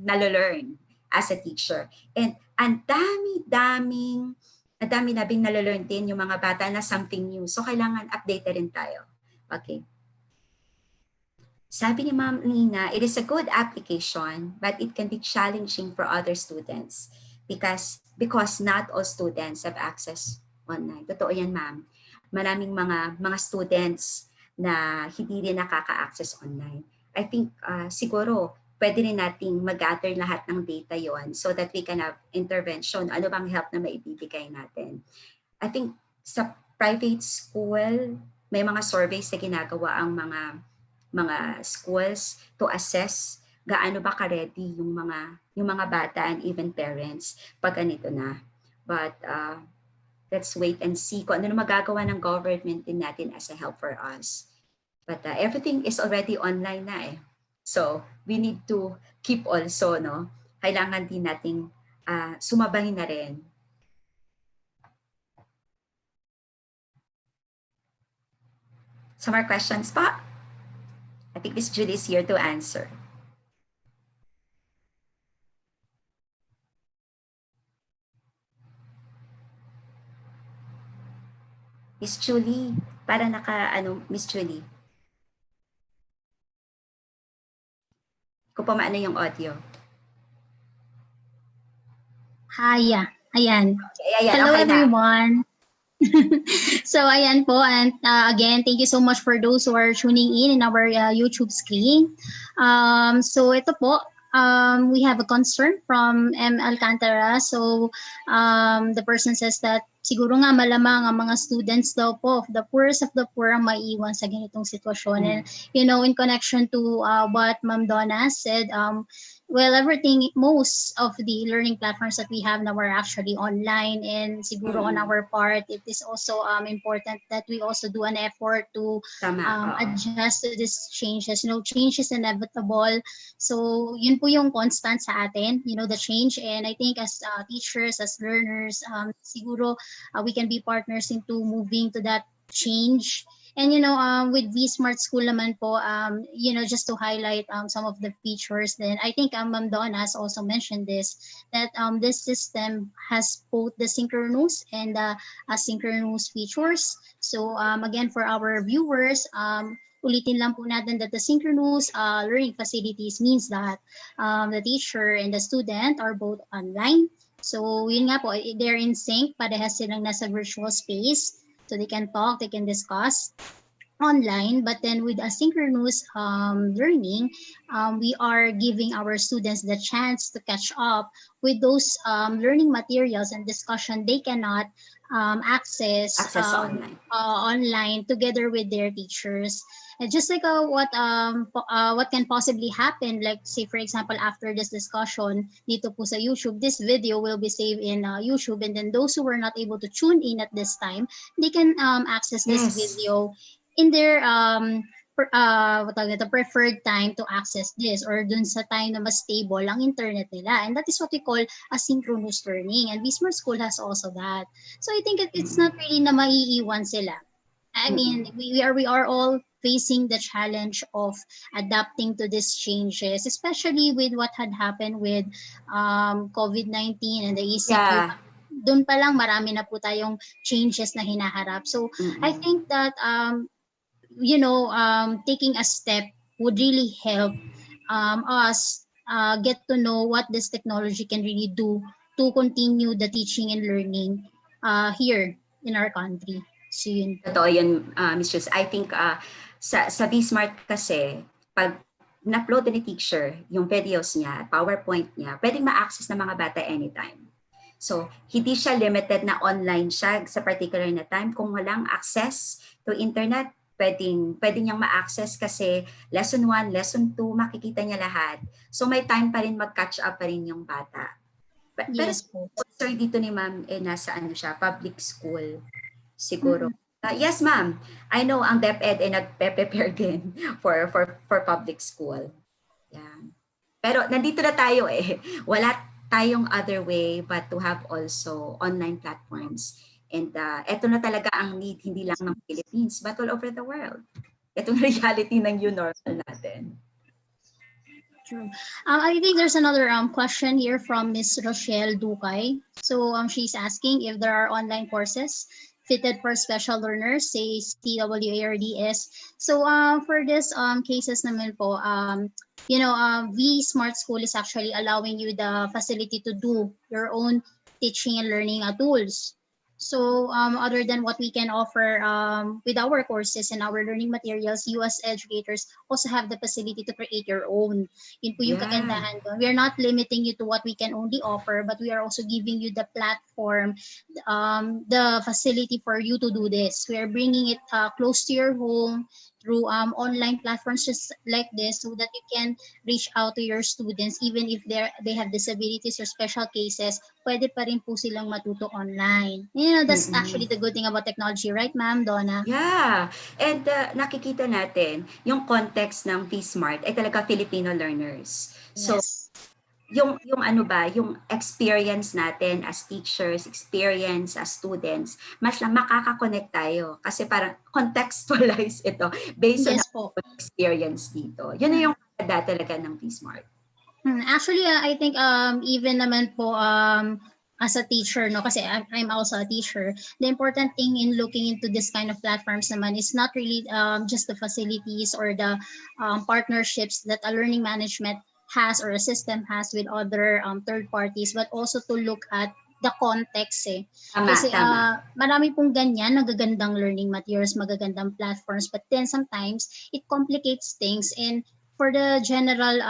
nalo-learn as a teacher. And ang dami-daming ang dami nabing nalalearn din yung mga bata na something new. So, kailangan updated rin tayo. Okay. Sabi ni Ma'am Nina, it is a good application, but it can be challenging for other students because not all students have access online. Totoo yan, ma'am. Maraming mga students na hindi rin nakaka-access online. I think siguro pwede rin nating mag-gather lahat ng data yon so that we can have intervention. Ano bang help na maibibigay natin? I think sa private school, may mga surveys na ginagawa ang mga schools to assess gaano ba ka-ready yung mga bata and even parents pag ganito na. But let's wait and see kung ano na magagawa ng government din natin as a help for us. But everything is already online na eh. So we need to keep also, no? Kailangan din nating sumabay na rin. Some more questions pa? I think Miss Julie is here to answer. Miss Julie, para Miss Julie. Kung paano yung audio. Hi, ayan. Okay, ayan, Hello okay everyone. So ayan po, and again, thank you so much for those who are tuning in our YouTube screen. So ito po, we have a concern from M. Alcantara. So the person says that siguro nga malamang ang mga students daw po, the poorest of the poor ang maiiwan sa ganitong sitwasyon. And you know, in connection to what Ma'am Donna said, well, everything, most of the learning platforms that we have now are actually online, and siguro on our part, it is also important that we also do an effort to adjust to these changes. You know, change is inevitable. So, yun po yung constant sa atin, you know, the change. And I think as teachers, as learners, siguro we can be partners into moving to that change. And you know, with V-Smart School naman po, you know, just to highlight some of the features, then I think Ma'am Donna has also mentioned this, that this system has both the synchronous and asynchronous features. So again, for our viewers, ulitin lang po natin that the synchronous learning facilities means that the teacher and the student are both online. So yun nga po, they're in sync, parehas silang nasa virtual space. So they can talk, they can discuss online. But then with asynchronous learning, we are giving our students the chance to catch up with those learning materials and discussion they cannot access online together with their teachers. And just like what can possibly happen, like say for example, after this discussion dito po sa YouTube, this video will be saved in YouTube, and then those who were not able to tune in at this time, they can access this video in their preferred time to access this, or dun sa time na mas stable ang internet nila. And that is what we call asynchronous learning, and Bismarck School has also that. So I think it's not really na maiiwan sila. I mean, we are all facing the challenge of adapting to these changes, especially with what had happened with COVID-19 and the ECQ. Yeah. Doon pa lang marami na po tayong changes na hinaharap. So I think that you know, taking a step would really help us get to know what this technology can really do to continue the teaching and learning here in our country. So yun. Totoo yun, Ms. Jules. I think sa B-Smart kasi, pag na-upload ni teacher yung videos niya, PowerPoint niya, pwedeng ma-access ng mga bata anytime. So, hindi siya limited na online siya sa particular na time. Kung walang access to internet, pwedeng niyang ma-access kasi lesson 1, lesson 2, makikita niya lahat. So, may time pa rin mag-catch up pa rin yung bata. Pero sponsor dito ni ma'am, nasa siya, public school. Siguro. Yes, ma'am. I know ang DepEd ay nagpe-prepare din for public school. Yeah. Pero nandito na tayo eh. Wala tayong other way but to have also online platforms. And eto na talaga ang need, hindi lang ng Philippines but all over the world. Ito na reality ng new normal natin. True. I think there's another question here from Miss Rochelle Ducay. So she's asking if there are online courses fitted for special learners, say CWARDS. So for this cases naman po, V Smart School is actually allowing you the facility to do your own teaching and learning tools. So other than what we can offer with our courses and our learning materials, you as educators also have the facility to create your own. Yun po yung Yeah. kagandahan doon. We are not limiting you to what we can only offer, but we are also giving you the platform, the facility for you to do this. We are bringing it close to your home through online platforms just like this so that you can reach out to your students even if they have disabilities or special cases, pwede pa rin po silang matuto online. That's Mm-mm. actually the good thing about technology, right, Ma'am Donna? Yeah. And nakikita natin, yung context ng V-Smart ay talaga Filipino learners. So, Yes. yung ano ba, yung experience natin as teachers, experience as students, mas lang makaka-connect tayo kasi parang contextualize ito based on Yes po. our experience dito. Yun na yung kaganda talaga ng V-Smart. Actually, I think even naman po as a teacher, no, kasi I'm also a teacher, the important thing in looking into this kind of platforms naman is not really just the facilities or the partnerships that a learning management has or a system has with other third parties, but also to look at the context eh. Tama, Kasi tama. marami pong ganyan, nagagandang learning materials, magagandang platforms, but then sometimes it complicates things and for the general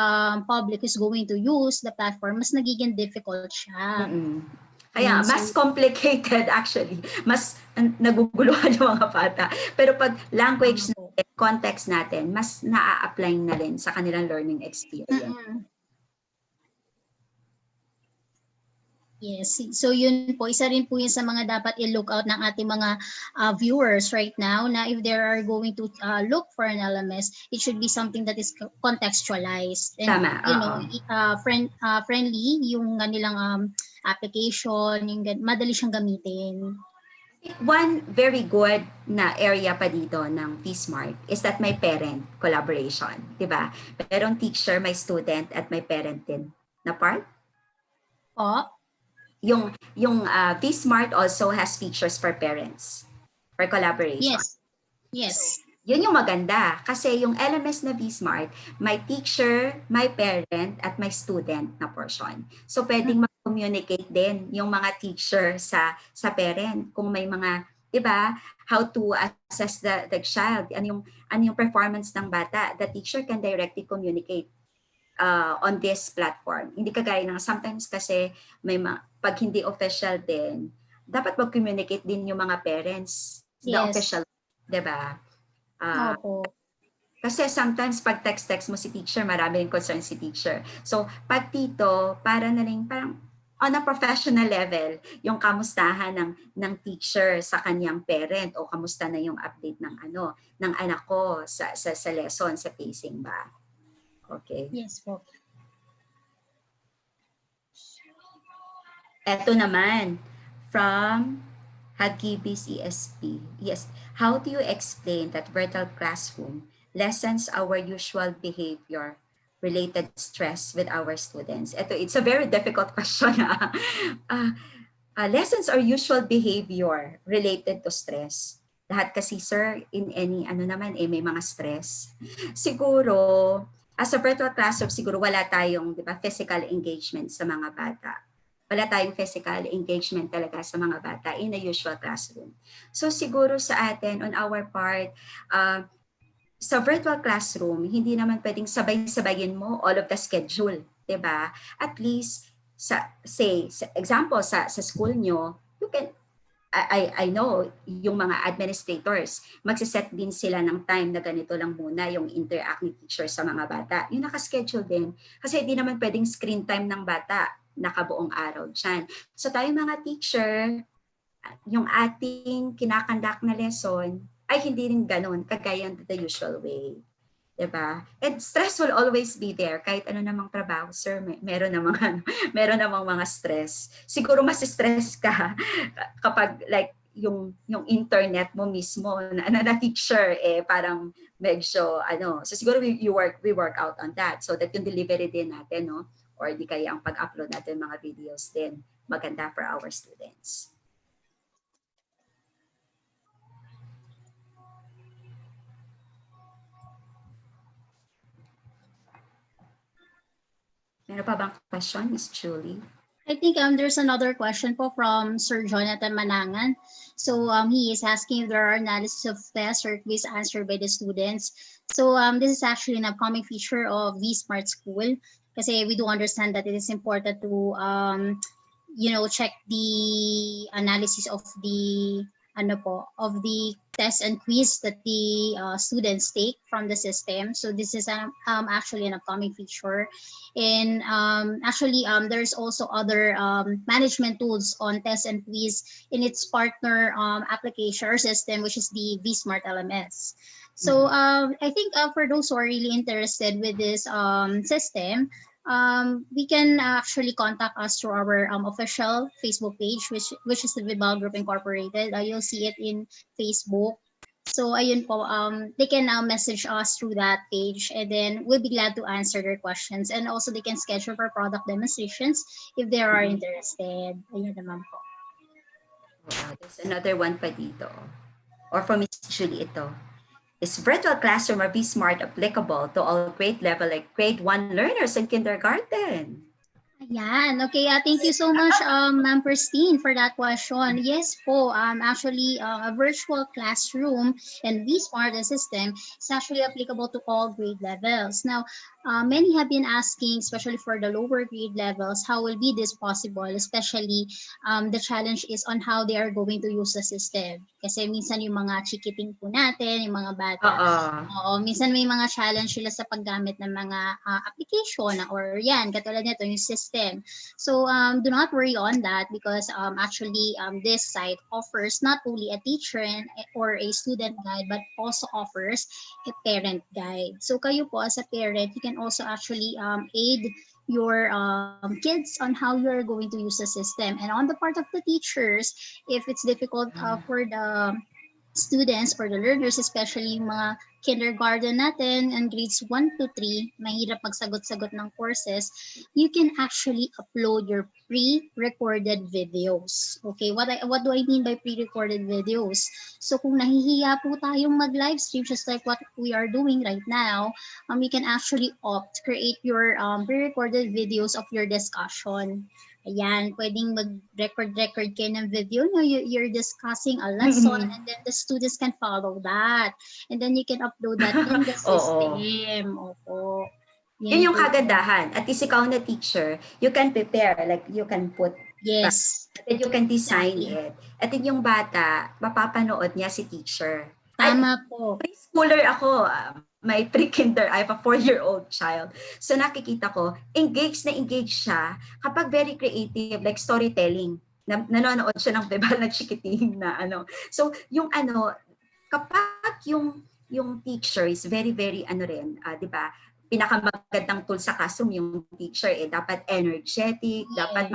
public who's going to use the platform, mas nagiging difficult siya. Mm. Kaya So, mas complicated actually. Mas naguguluhan yung mga bata. Pero pag tama language po. natin, context natin, mas naa-apply na rin sa kanilang learning experience. Mm-mm. Yes. So yun po, isa rin po yun sa mga dapat i-look out ng ating mga viewers right now na if they are going to look for an LMS, it should be something that is contextualized and Tama, oo. friendly yung kanilang application, yung madali siyang gamitin. One very good na area pa dito ng P-Smart is that may parent collaboration, di ba? Merong teacher, may student, at may parent din na part. Po? Yung P-Smart also has features for parents, for collaboration. Yes. Yes. Yun yung maganda kasi yung LMS na V-Smart, may teacher, may parent, at may student na portion. So pwedeng mag-communicate din yung mga teacher sa parent kung may mga, 'di ba, how to assess the child, ano yung performance ng bata. The teacher can directly communicate on this platform. Hindi kagaya ng sometimes kasi pag hindi official din, dapat mag-communicate din yung mga parents, the Yes. official, 'di ba? Opo. Kasi sometimes pag text mo si teacher, marami rin concern si teacher. So pag dito, para na rin parang on a professional level, yung kamustahan ng teacher sa kanyang parent o kamusta na yung update ng anak ko sa lesson, sa pacing ba. Okay. Yes po. Eto naman, from Hagibis ESP. Yes, how do you explain that virtual classroom lessens our usual behavior related stress with our students? It's a very difficult question. Lessons our usual behavior related to stress. Lahat kasi sir, in any may mga stress. Siguro, as a virtual classroom, siguro wala tayong, di ba, physical engagement sa mga bata. Wala tayong physical engagement talaga sa mga bata in a usual classroom. So siguro sa atin, on our part, sa virtual classroom, hindi naman pwedeng sabay-sabayin mo all of the schedule, 'di ba? At least sa example sa school nyo, you can I know yung mga administrators, magsiset din sila ng time na ganito lang muna yung interact ni teacher sa mga bata. Yung nakaschedule din. Kasi hindi naman pwedeng screen time ng bata nakabuong araw dyan. So tayo mga teacher, yung ating kinakandak na lesson ay hindi rin ganun, kagaya the usual way. Diba? And stress will always be there. Kahit ano namang trabaho, sir, meron namang mga stress. Siguro mas stress ka kapag like yung internet mo mismo na teacher parang medyo so siguro we work out on that so that yung delivery din natin, no, or di kaya ang pag-upload natin mga videos din maganda for our students. Meron pa bang question, Miss Julie? I think there's another question po from Sir Jonathan Manangan. So he is asking if there are analysis of tests or quiz answered by the students. So this is actually an upcoming feature of V-Smart School kasi we do understand that it is important to check the analysis of the of the tests and quiz that the students take from the system. So this is actually an upcoming feature. And there's also other management tools on test and quiz in its partner application or system, which is the vSmart LMS. So I think for those who are really interested with this system, we can actually contact us through our official Facebook page, which is the Vibal Group Incorporated. You'll see it in Facebook. So ayun po, they can message us through that page, and then we'll be glad to answer their questions. And also they can schedule for product demonstrations if they are interested. Ayun naman po. Wow, there's another one pa dito. Or for Miss Julie ito. Is virtual classroom or vSmart applicable to all grade level like grade 1 learners in kindergarten? Ayan. Okay, thank you so much, Ma'am Christine, for that question. Yes po, actually, a virtual classroom and vSmart system is actually applicable to all grade levels. Now, many have been asking, especially for the lower grade levels, how will be this possible? Especially, the challenge is on how they are going to use the system. Kasi minsan yung mga chikiting po natin, yung mga bata, minsan may mga challenge sila sa paggamit ng mga application or yan, katulad nito, yung system. So do not worry on that because actually this site offers not only a teacher or a student guide but also offers a parent guide. So kayo po as a parent, you can also actually aid your kids on how you're going to use the system. And on the part of the teachers, if it's difficult for the students, for the learners, especially mga kindergarten natin and grades 1 to 3, mahirap magsagot-sagot ng courses, you can actually upload your pre-recorded videos. Okay, what do I mean by pre-recorded videos? So kung nahihiya po tayong mag-live stream just like what we are doing right now, you can actually create your pre-recorded videos of your discussion. Ayan, pwedeng mag-record kayo ng video nyo. You're discussing a lesson and then the students can follow that. And then you can upload that in the system. Opo. Yun yung kagandahan. At least ikaw na teacher, you can prepare. Like, you can put yes. And you can design it. At then yung bata, mapapanood niya si teacher. Tama po. Preschooler ako. May pre-kinder, I have a 4-year-old child. So nakikita ko, engaged siya kapag very creative, like storytelling. Nanonood siya ng Bebal na chikiting na So yung kapag yung teacher is very, very di ba, pinakamagandang tool sa classroom yung teacher dapat energetic, dapat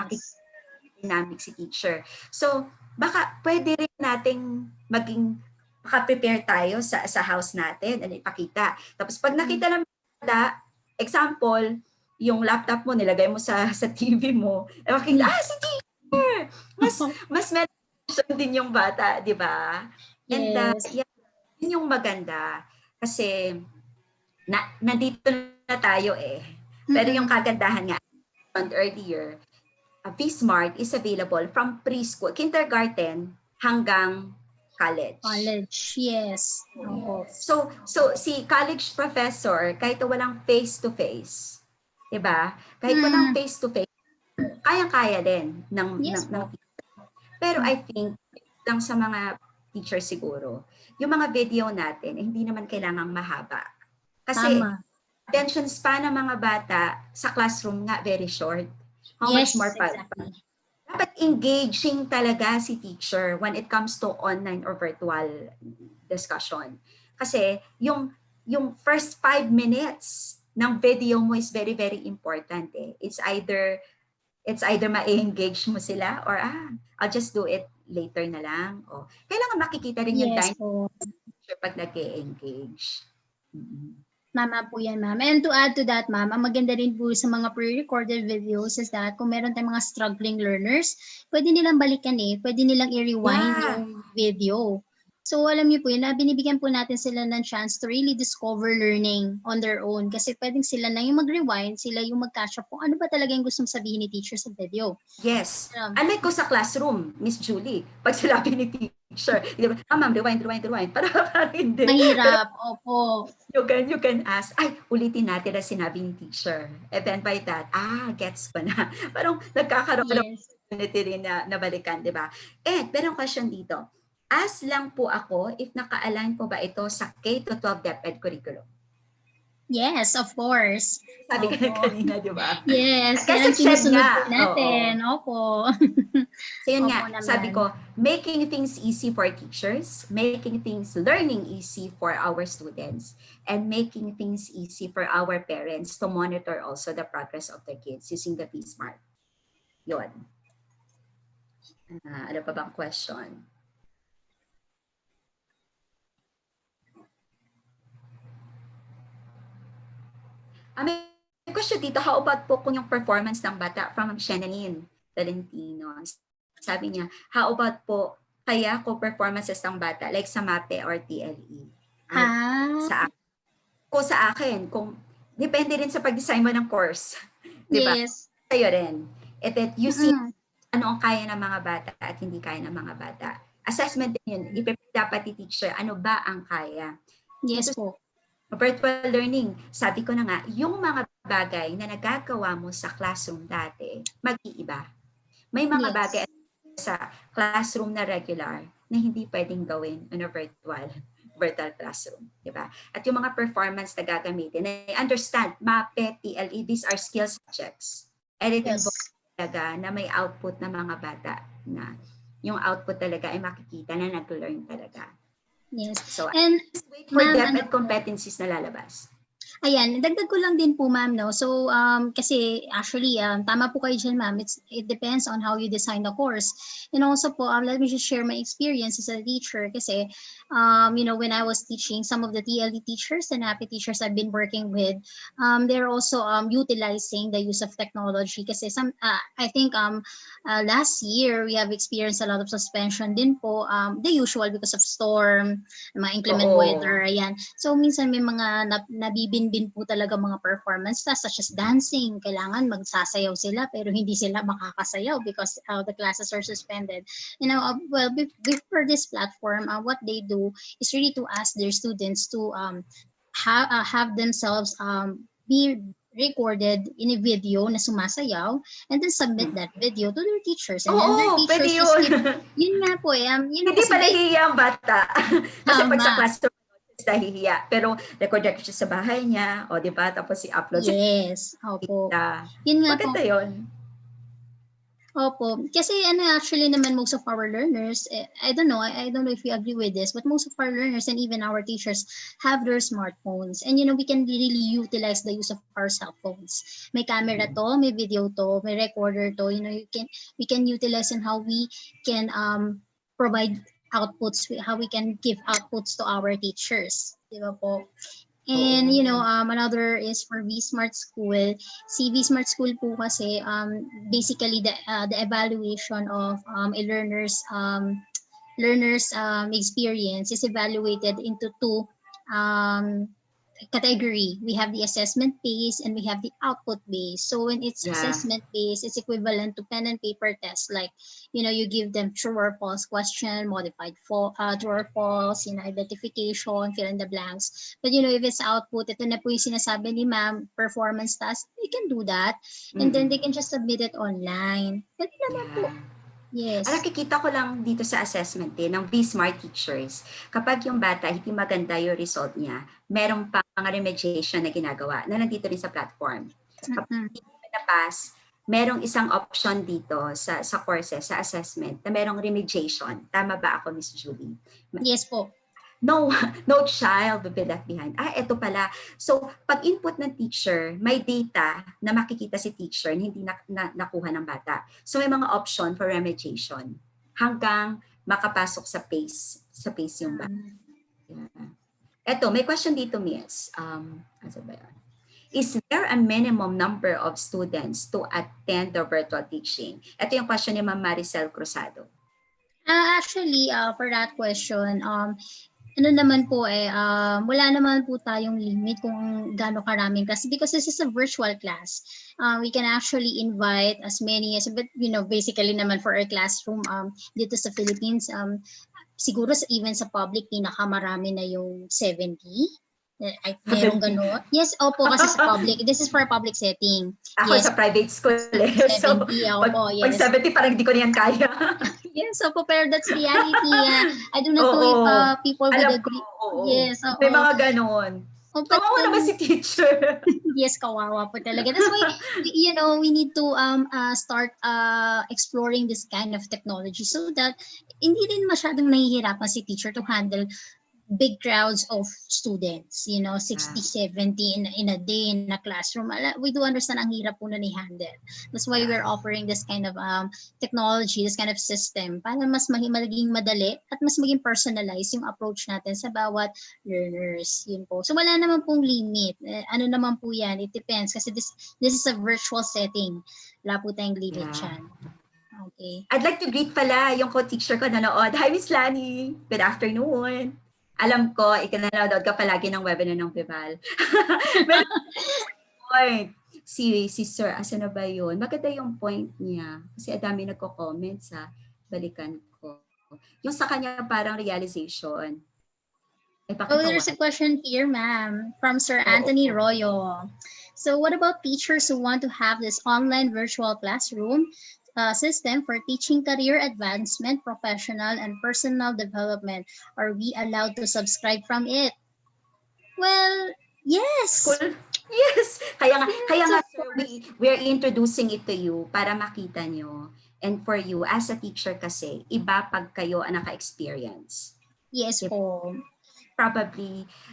dynamic si teacher. So baka pwede rin nating maging maka-prepare tayo sa house natin and ipakita. Tapos pag nakita ng bata, example, yung laptop mo nilagay mo sa TV mo, makikita, si teacher! Mas mention din yung bata, di ba? And yun yung maganda. Kasi nandito na tayo Pero yung kagandahan nga, earlier, vSmart is available from preschool, kindergarten hanggang college. Yes. So si college professor, kahit walang face-to-face, diba? Kahit walang face-to-face, kayang-kaya din ng teacher. Pero I think, lang sa mga teacher siguro, yung mga video natin, hindi naman kailangang mahaba. Kasi, attention span ng mga bata sa classroom nga, very short. How much more exactly. Dapat engaging talaga si teacher when it comes to online or virtual discussion. Kasi yung first 5 minutes ng video mo is very, very important. It's either ma-engage mo sila or I'll just do it later na lang? O, kailangan makikita rin yung Yes dynamic po. pag nag-engage. Tama po yan, ma'am. And to add to that, ma'am, ang maganda rin po sa mga pre-recorded videos is that kung meron tayong mga struggling learners, pwede nilang balikan Pwede nilang i-rewind Yeah. yung video. So alam niyo po yun, na binibigyan po natin sila ng chance to really discover learning on their own. Kasi pwedeng sila na yung mag-rewind, sila yung mag-catch up kung ano ba talaga yung gustong sabihin ni teacher sa video. Yes. Unlike ko sa classroom, Miss Julie, pag sinabi ni teacher, di ba, ma'am, rewind. Para hindi. Mahirap, opo. You can ask, ay, ulitin natin na sinabi ni teacher. And then by that, gets ko na. Parang nagkakaroon ng opportunity rin na balikan, di ba? And, pero question dito, ask lang po ako if naka-align po ba ito sa K-12 DepEd curriculum. Yes, of course. Sabi ka na kanina, di ba? Yes, kasi sinusunod nga. po natin. Opo. So yun Opo nga, naman. sabi ko, making things easy for teachers, making things learning easy for our students, and making things easy for our parents to monitor also the progress of the kids using the P-Smart. Yun. Ano pa bang question? May question dito, how about po kung yung performance ng bata from Shannon Valentino? Sabi niya, how about po kaya ko performances ng bata like sa MAPE or TLE? Sa akin, kung depende rin sa pag-design mo ng course. Diba? Yes. Sa'yo rin. You see ano ang kaya ng mga bata at hindi kaya ng mga bata. Assessment din yun. Dapat i-teacher, ano ba ang kaya? Yes po. Virtual learning, sabi ko na nga, yung mga bagay na nagagawa mo sa classroom dati, mag-iiba. May mga bagay sa classroom na regular na hindi pwedeng gawin in a virtual classroom, di ba? At yung mga performance na gagamitin, I understand, MAPE, TLE, these are skill subjects. And it involves talaga na may output ng mga bata na yung output talaga ay makikita na nag-learn talaga. Yes. So, and wait for DepEd competencies na lalabas. Ayan, dagdag ko lang din po, ma'am, no? So, kasi actually, tama po kayo dyan, ma'am. It depends on how you design the course. And also po, let me just share my experience as a teacher kasi, when I was teaching, some of the TLE teachers and happy teachers I've been working with, they're also utilizing the use of technology kasi I think last year, we have experienced a lot of suspension din po, the usual because of storm, mga inclement weather, ayan. So, minsan may mga nabibinbin po talaga mga performance such as dancing. Kailangan magsasayaw sila pero hindi sila makakasayaw because the classes are suspended. Before this platform, what they do is really to ask their students to have themselves be recorded in a video na sumasayaw and then submit that video to their teachers. And then their teachers just yun nga po hindi pa nahihiya ang bata. Kasi pag sa classroom, nahihiya. Pero record siya sa bahay niya, o di ba? Tapos i-upload. Yes, opo. Yun nga maganda po. yun. Opo. Kasi actually naman most of our learners, I don't know if you agree with this, but most of our learners and even our teachers have their smartphones. And we can really utilize the use of our cell phones. May camera to, may video to, may recorder to, we can utilize in how we can provide outputs, how we can give outputs to our teachers. Di ba po? And another is for V-Smart School. Si V-Smart School po kasi basically the evaluation of a learner's experience is evaluated into two category. We have the assessment base and we have the output base. So when it's assessment base, it's equivalent to pen and paper test. Like, you give them true or false question, modified true or false, identification, fill in the blanks. But if it's output, ito na po yung sinasabi ni ma'am, performance task, they can do that. And then they can just submit it online. Pwede naman po. Yes. Nakikita ko lang dito sa assessment din ng V-Smart teachers, kapag yung bata hindi maganda yung result niya, merong pa mga remediation na ginagawa na nandito rin sa platform. Kapag hindi na pass, merong isang option dito sa courses, sa assessment, na merong remediation. Tama ba ako, Miss Julie? Yes po. No child will be left behind. Eto pala. So, pag input ng teacher, may data na makikita si teacher na hindi nakuha ng bata. So, may mga option for remediation. hanggang makapasok sa pace yung bata. Yeah. Eto, may question dito, Miss. Ano ba yan? Is there a minimum number of students to attend the virtual teaching? Ito yung question ni Ma'am Maricel Cruzado. Actually, for that question, ano naman po wala naman po tayong limit kung gaano karaming class because this is a virtual class. We can actually invite as many as, but basically naman for our classroom dito sa Philippines, siguro even sa public, pinakamarami na yung 70. Merong gano'n. Yes, opo, kasi sa public. This is for a public setting. Ako Yes. sa private school. 70, So, opo, pag yes. 70, parang hindi ko na yan kaya. Yes, opo, pero that's reality. I do not know if people would Alam agree. ko, oo. Yes, oo. May mga ganon. Oh, Kawawa naman si teacher. Yes, kawawa po talaga. That's why, we need to start exploring this kind of technology so that hindi din masyadong nahihirapan si teacher to handle big crowds of students, 60, 70 in a day in a classroom. We do understand ang hirap po na i-handle. That's why we're offering this kind of technology, this kind of system para mas maging madali at mas maging personalized yung approach natin sa bawat learners. Yun po. So wala naman pong limit. Ano naman po yan? It depends kasi this is a virtual setting. Wala po tayong limit dyan. Okay. I'd like to greet pala yung co-teacher ko nanood. Hi, Miss Lani. Good afternoon. Alam ko, ikinanood ka palagi ng webinar ng Vival. Point. Si Sir, asa na ba yun? Maganda yung point niya. Kasi dami nagko-comment sa balikan ko. Yung sa kanya parang realization. There's a question here, ma'am, from Sir Anthony Royo. So what about teachers who want to have this online virtual classroom system for teaching career advancement, professional and personal development? Are we allowed to subscribe from it? Well, yes. Cool. Yes. Kaya nga sir, we're introducing it to you para makita nyo. And for you, as a teacher kasi, iba pag kayo ang naka-experience. Yes po.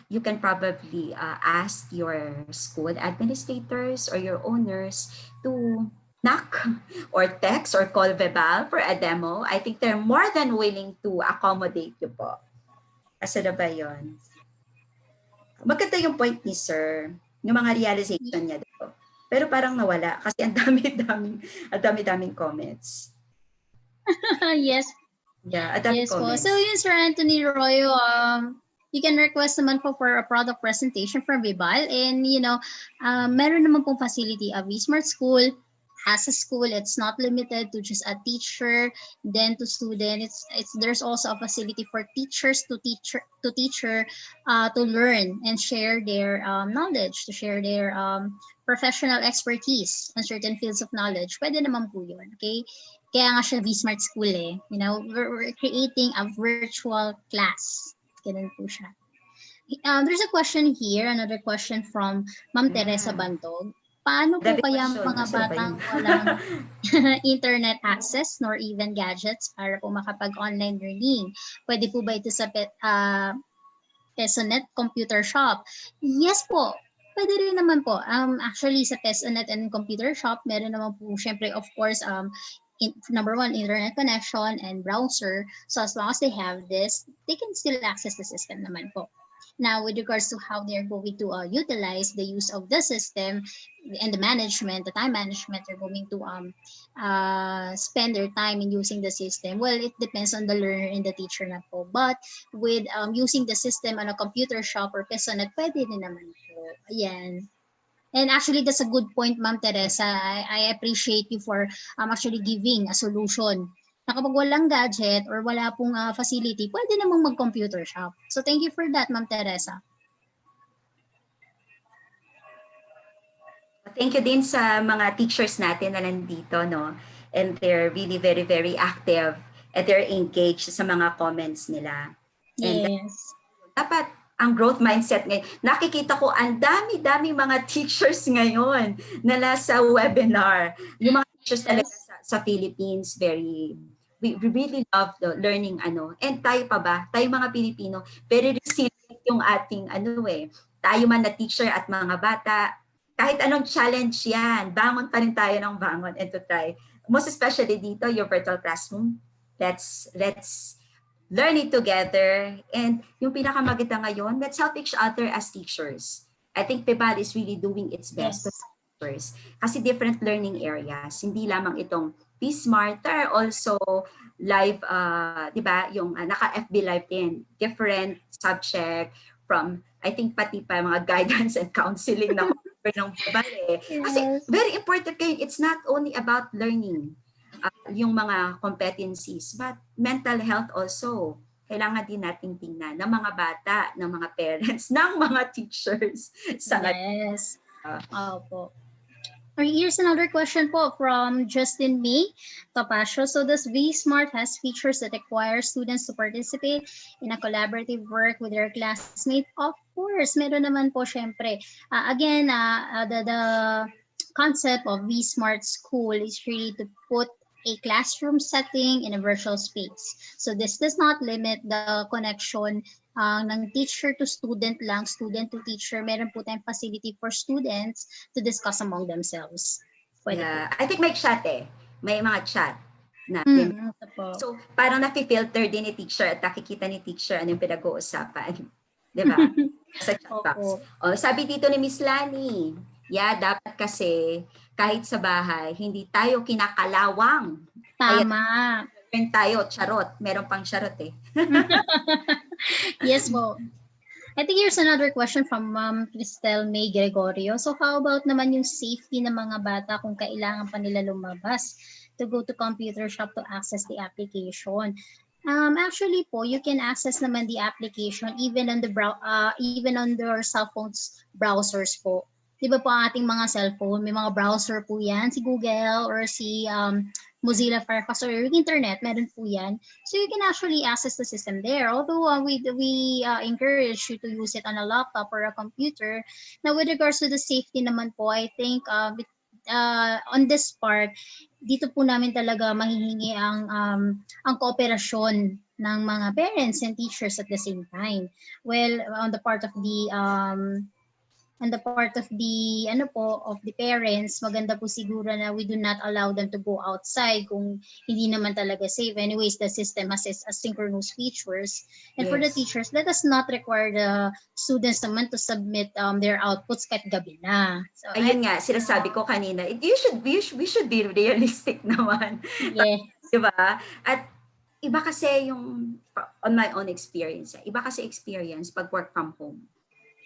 You can probably ask your school administrators or your owners to knock or text or call Vival for a demo. I think they're more than willing to accommodate you po. Asa na ba yun? Maganda yung point ni sir, yung mga realization niya dito. Pero parang nawala kasi ang dami-daming comments. Yes. Yeah, ang dami comments. So yun, Sir Anthony Royo, you can request naman po for a product presentation from Vival, and meron naman pong facility of Smart School. As a school, it's not limited to just a teacher, then to student. There's also a facility for teachers to learn and share their knowledge, to share their professional expertise on certain fields of knowledge. Pwede naman po yun, okay? Kaya nga siya Smart School eh. We're creating a virtual class. Ganun po siya. There's a question here, another question from Ma'am Teresa Bantog. Paano po kaya mga batang walang internet access nor even gadgets para po makapag-online learning? Pwede po ba ito sa PESONet computer shop? Yes po. Pwede rin naman po. Actually, sa PESONet and computer shop, meron naman po, syempre, of course, number one, internet connection and browser. So as long as they have this, they can still access the system naman po. Now, with regards to how they're going to utilize the use of the system and the time management, they're going to spend their time in using the system. Well, it depends on the learner and the teacher na po. But with using the system on a computer shop or PESONet, pwede din naman po. Ayan. And actually, that's a good point, Ma'am Teresa. I appreciate you for actually giving a solution na kapag walang gadget or wala pong facility, pwede namang mag-computer shop. So thank you for that, Ma'am Teresa. Thank you din sa mga teachers natin na nandito, no? And they're really very, very active and they're engaged sa mga comments nila. And yes. Dapat ang growth mindset ngayon. Nakikita ko ang dami-dami mga teachers ngayon na nasa webinar. Yung mga teachers talaga sa Philippines, we really love the learning and tayo pa ba, tayo mga Pilipino, very resilient yung ating tayo man na teacher at mga bata, kahit anong challenge yan, bangon pa rin tayo ng bangon and to try. Most especially dito, your virtual classroom, let's learn it together. And yung pinakamaganda ngayon, let's help each other as teachers. I think PEBAL is really doing its best to Yes. teachers. Kasi different learning areas. Hindi lamang itong Be Smart. There are also live, di ba, yung naka-FB live din. Different subject from, I think pati pa mga guidance and counseling na ng PEBAL eh. Kasi Yes. very important kayo. It's not only about learning yung mga competencies, but mental health also. Kailangan din nating tingnan ng mga bata, ng mga parents, ng mga teachers. Sa Yes. Opo. Here's another question po from Justin May Tapasio. So does Be Smart has features that require students to participate in a collaborative work with their classmates? Of course, meron naman po syempre. Again, the concept of Be Smart School is really to put a classroom setting in a virtual space. So this does not limit the connection ng teacher to student lang, student to teacher. Meron po tayong facility for students to discuss among themselves. Pwede yeah, po. I think may chat eh. May mga chat na Ito po. so parang nafi-filter din ni teacher at nakikita ni teacher ano yung pinag-uusapan. Di ba? Sa chat box. Opo. Sabi dito ni Miss Lani, yeah, dapat kasi kahit sa bahay, hindi tayo kinakalawang. Tama. Kaya tayo, charot. Meron pang charot eh. Yes po. I think here's another question from Cristel May Gregorio. So how about naman yung safety ng mga bata kung kailangan pa nila lumabas to go to computer shop to access the application? Actually po, you can access naman the application even on your cell phones browsers po. Di ba po ang ating mga cellphone, may mga browser po yan, si Google or si Mozilla Firefox or yung internet, meron po yan. So you can actually access the system there. Although we encourage you to use it on a laptop or a computer. Now with regards to the safety naman po, I think on this part, dito po namin talaga mahihingi ang kooperasyon ng mga parents and teachers at the same time. Well, on the part of the parents, maganda po siguro na we do not allow them to go outside kung hindi naman talaga safe. Anyways, the system has asynchronous features. And for the Yes. teachers, let us not require the students naman to submit their outputs kahit gabi na. So, Ayun nga, sinasabi ko kanina, we should be realistic naman. yeah. Diba? At iba kasi yung, on my own experience, iba kasi experience pag work from home.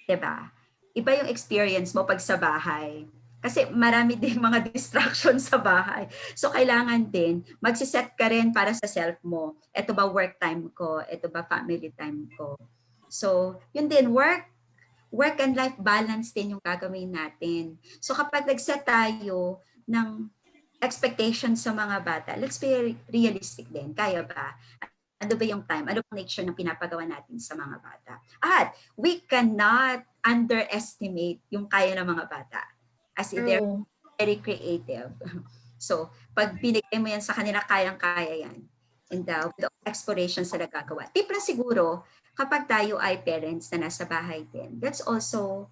Diba? Iba yung experience mo pag sa bahay. Kasi marami din mga distractions sa bahay. So kailangan din, magsiset ka rin para sa self mo. Ito ba work time ko? Ito ba family time ko? So yun din, work and life balance din yung gagawin natin. So kapag nag-set tayo ng expectations sa mga bata, let's be realistic din. Kaya ba? Ano ba yung time? Ano bang nature ng pinapagawa natin sa mga bata? At we cannot underestimate yung kaya ng mga bata. As in, they're very creative. So, pag binigay mo yan sa kanila, kayang-kaya yan. And with all explorations na nagagawa. Tip lang siguro, kapag tayo ay parents na nasa bahay din, let's also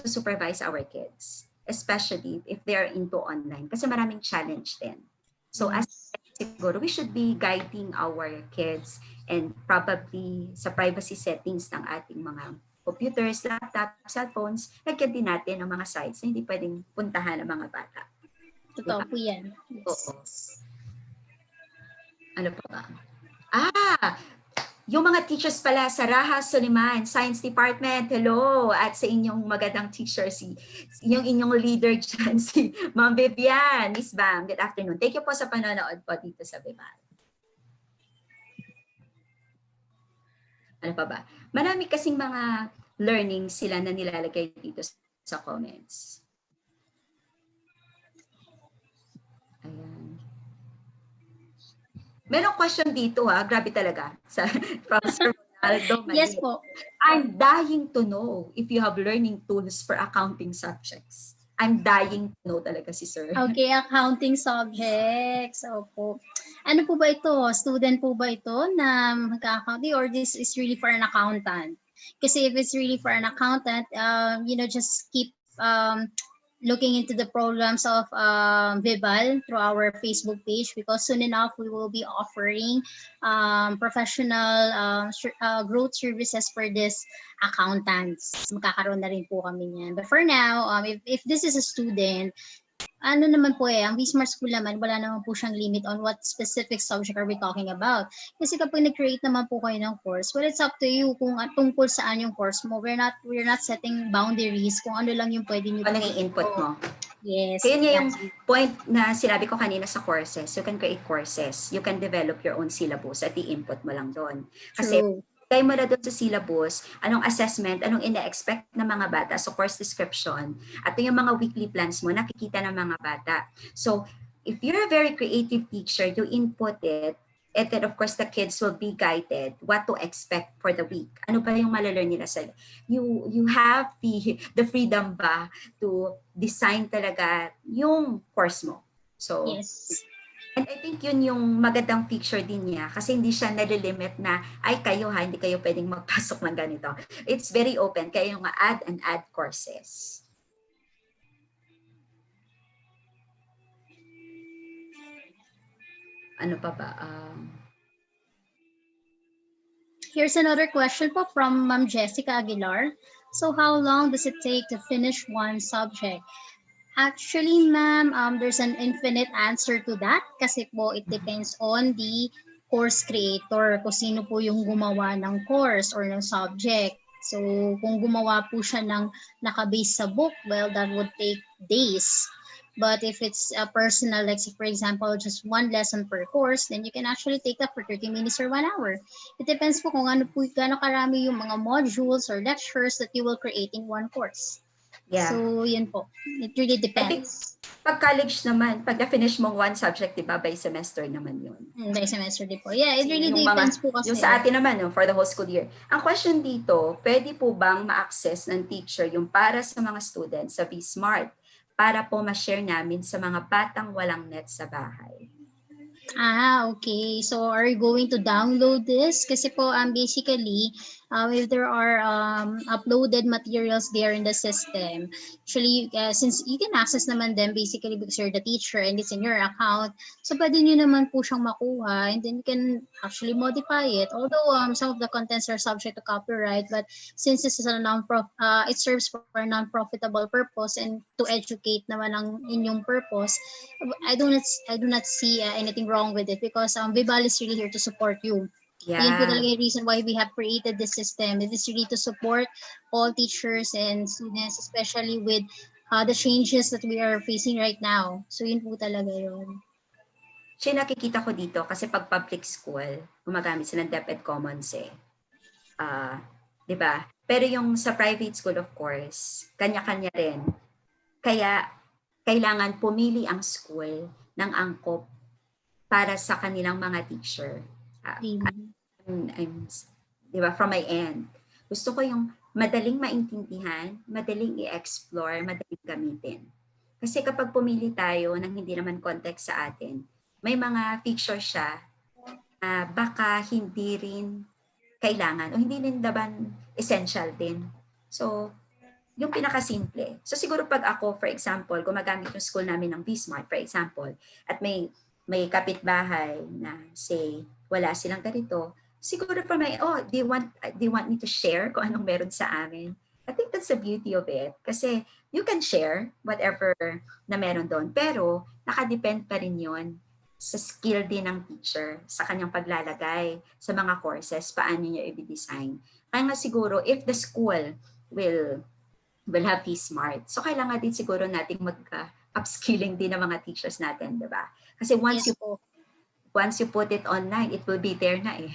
supervise our kids. Especially if they are into online. Kasi maraming challenge din. So, as siguro, we should be guiding our kids and probably sa privacy settings ng ating mga computers, laptop, cellphones, lagyan din natin ang mga sites na hindi pwedeng puntahan ng mga bata. Totoo po yan. Yes. Oo. Ano pa ba? Yung mga teachers pala sa Raha Suliman Science Department, hello! At sa inyong magandang teacher, yung inyong leader dyan, si Ma'am Vivian, Miss Bam, good afternoon. Thank you po sa panonood po dito sa Bebal. Ano pa ba? Marami kasing mga learning sila na nilalagay dito sa comments. Ayan. Merong question dito grabe talaga. From Sir Ronaldo Mali. Yes po. I'm dying to know if you have learning tools for accounting subjects. I'm dying to know talaga si Sir. Okay, accounting subjects. Opo. Ano po ba ito? Student po ba ito na mag-accounting or this is really for an accountant? Kasi if it's really for an accountant, just keep looking into the programs of Vival through our Facebook page, because soon enough we will be offering professional growth services for this accountants. Magkakaroon na rin po kami niyan. But for now, if this is a student, ano naman po ang Smart School naman, wala naman po siyang limit on what specific subject are we talking about. Kasi kapag nag-create naman po kayo ng course, well, it's up to you kung tungkol saan yung course mo. We're not setting boundaries kung ano lang yung pwede nyo. Ano yung input mo? Yes. Kaya yun yung point na sinabi ko kanina sa courses. You can create courses. You can develop your own syllabus at i-input mo lang doon. Kasi kaya mo na doon sa syllabus, anong assessment, anong ina-expect ng mga bata, so course description, at yung mga weekly plans mo, nakikita ng mga bata. So, if you're a very creative teacher, you input it, and then of course the kids will be guided what to expect for the week. Ano ba yung malalearn nila sa you have the freedom ba to design talaga yung course mo. So, yes. And I think yun yung magandang feature din niya kasi hindi siya nalilimit na ay kayo hindi kayo pwedeng magpasok ng ganito. It's very open. Kaya yung add and add courses. Ano pa ba? Here's another question po from Ma'am Jessica Aguilar. So how long does it take to finish one subject? Actually, ma'am, there's an infinite answer to that kasi po it depends on the course creator, kung sino po yung gumawa ng course or ng subject. So, kung gumawa po siya ng nakabase sa book, well, that would take days. But if it's a personal, like for example, just one lesson per course, then you can actually take that for 30 minutes or 1 hour. It depends po kung gaano karami yung mga modules or lectures that you will create in one course. Yeah. So, yun po. It really depends. Pag college naman, pag na-finish mong one subject, diba, by semester naman yun. By semester din po. Yeah, it really depends po kasi. Yung sa atin naman, for the whole school year. Ang question dito, pwede po bang ma-access ng teacher yung para sa mga students sa Smart para po ma-share namin sa mga batang walang net sa bahay? Okay. So, are you going to download this? Kasi po, basically, if there are uploaded materials there in the system, actually, since you can access naman them basically because you're the teacher and it's in your account, so pwede nyo naman po siyang makuha and then you can actually modify it. Although some of the contents are subject to copyright, but since this is a it serves for a non-profitable purpose and to educate naman ang inyong purpose, I do not see anything wrong with it because Vibal is really here to support you. Yeah. Yun po talaga yung reason why we have created this system. It is really to support all teachers and students, especially with the changes that we are facing right now. So yun po talaga yun. Siya nakikita ko dito kasi pag public school, gumagamit sila ng DepEd Commons eh. Di ba? Pero yung sa private school, of course, kanya-kanya rin. Kaya kailangan pumili ang school ng angkop para sa kanilang mga teacher. Diba, from my end. Gusto ko yung madaling maintindihan, madaling i-explore, madaling gamitin. Kasi kapag pumili tayo ng hindi naman context sa atin, may mga feature siya na baka hindi rin kailangan o hindi rin daban essential din. So, yung pinakasimple. So siguro pag ako, for example, gumagamit yung school namin ng Smart, for example, at may kapitbahay na say, wala silang ganito, siguro for my, they want me to share kung anong meron sa amin. I think that's the beauty of it. Kasi you can share whatever na meron doon. Pero nakadepend pa rin yun sa skill din ng teacher, sa kanyang paglalagay sa mga courses, paano niya i-design. Kaya nga siguro, if the school will have Smart. So, kailangan din siguro nating mag-upskilling din ng mga teachers natin, di ba? Kasi once you put it online, it will be there na eh.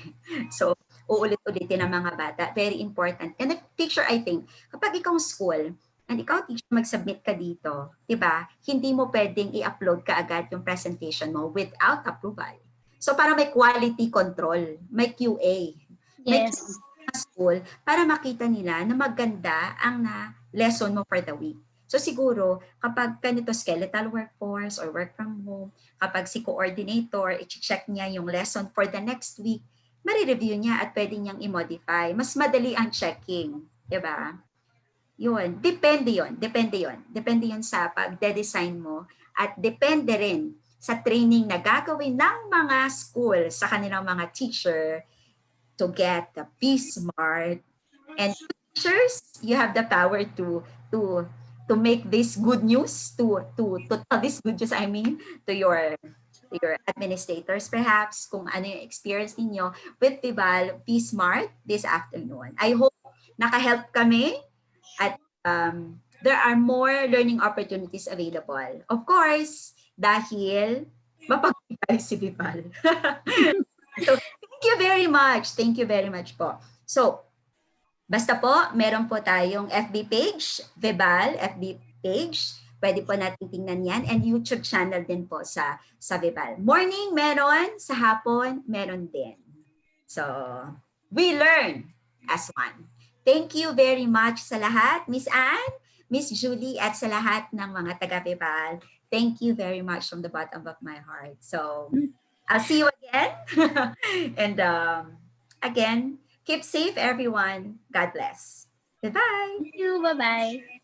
So, uulit-ulitin ng mga bata. Very important. And the teacher, I think, kapag ikaw school, and ikaw teacher, mag-submit ka dito, di ba? Hindi mo pwedeng i-upload ka agad yung presentation mo without approval. So, para may quality control, may QA. Yes. May QA school para makita nila na maganda ang lesson mo for the week. So siguro, kapag ganito skeletal workforce or work from home, kapag si coordinator, i-check niya yung lesson for the next week, mari-review niya at pwede niyang i-modify. Mas madali ang checking, di ba? Yun, depende yun. Depende yun. Depende yun sa pagde-design mo at depende rin sa training na gagawin ng mga school sa kanilang mga teacher to get the P-Smart. And teachers, you have the power to to make this good news, to tell this good news, I mean, to your administrators perhaps kung ano yung experience ninyo with Vival P-Smart this afternoon. I hope naka-help kami at there are more learning opportunities available. Of course, dahil mapag-Vival si Vival. So, thank you very much. Thank you very much po. So, basta po, meron po tayong FB page, Vibal FB page. Pwede po natin tingnan yan. And YouTube channel din po sa Vibal. Morning meron, sa hapon meron din. So, we learn as one. Thank you very much sa lahat. Miss Anne, Miss Julie, at sa lahat ng mga taga-Vibal. Thank you very much from the bottom of my heart. So, I'll see you again. And again, keep safe, everyone. God bless. Goodbye. Thank you. Bye-bye.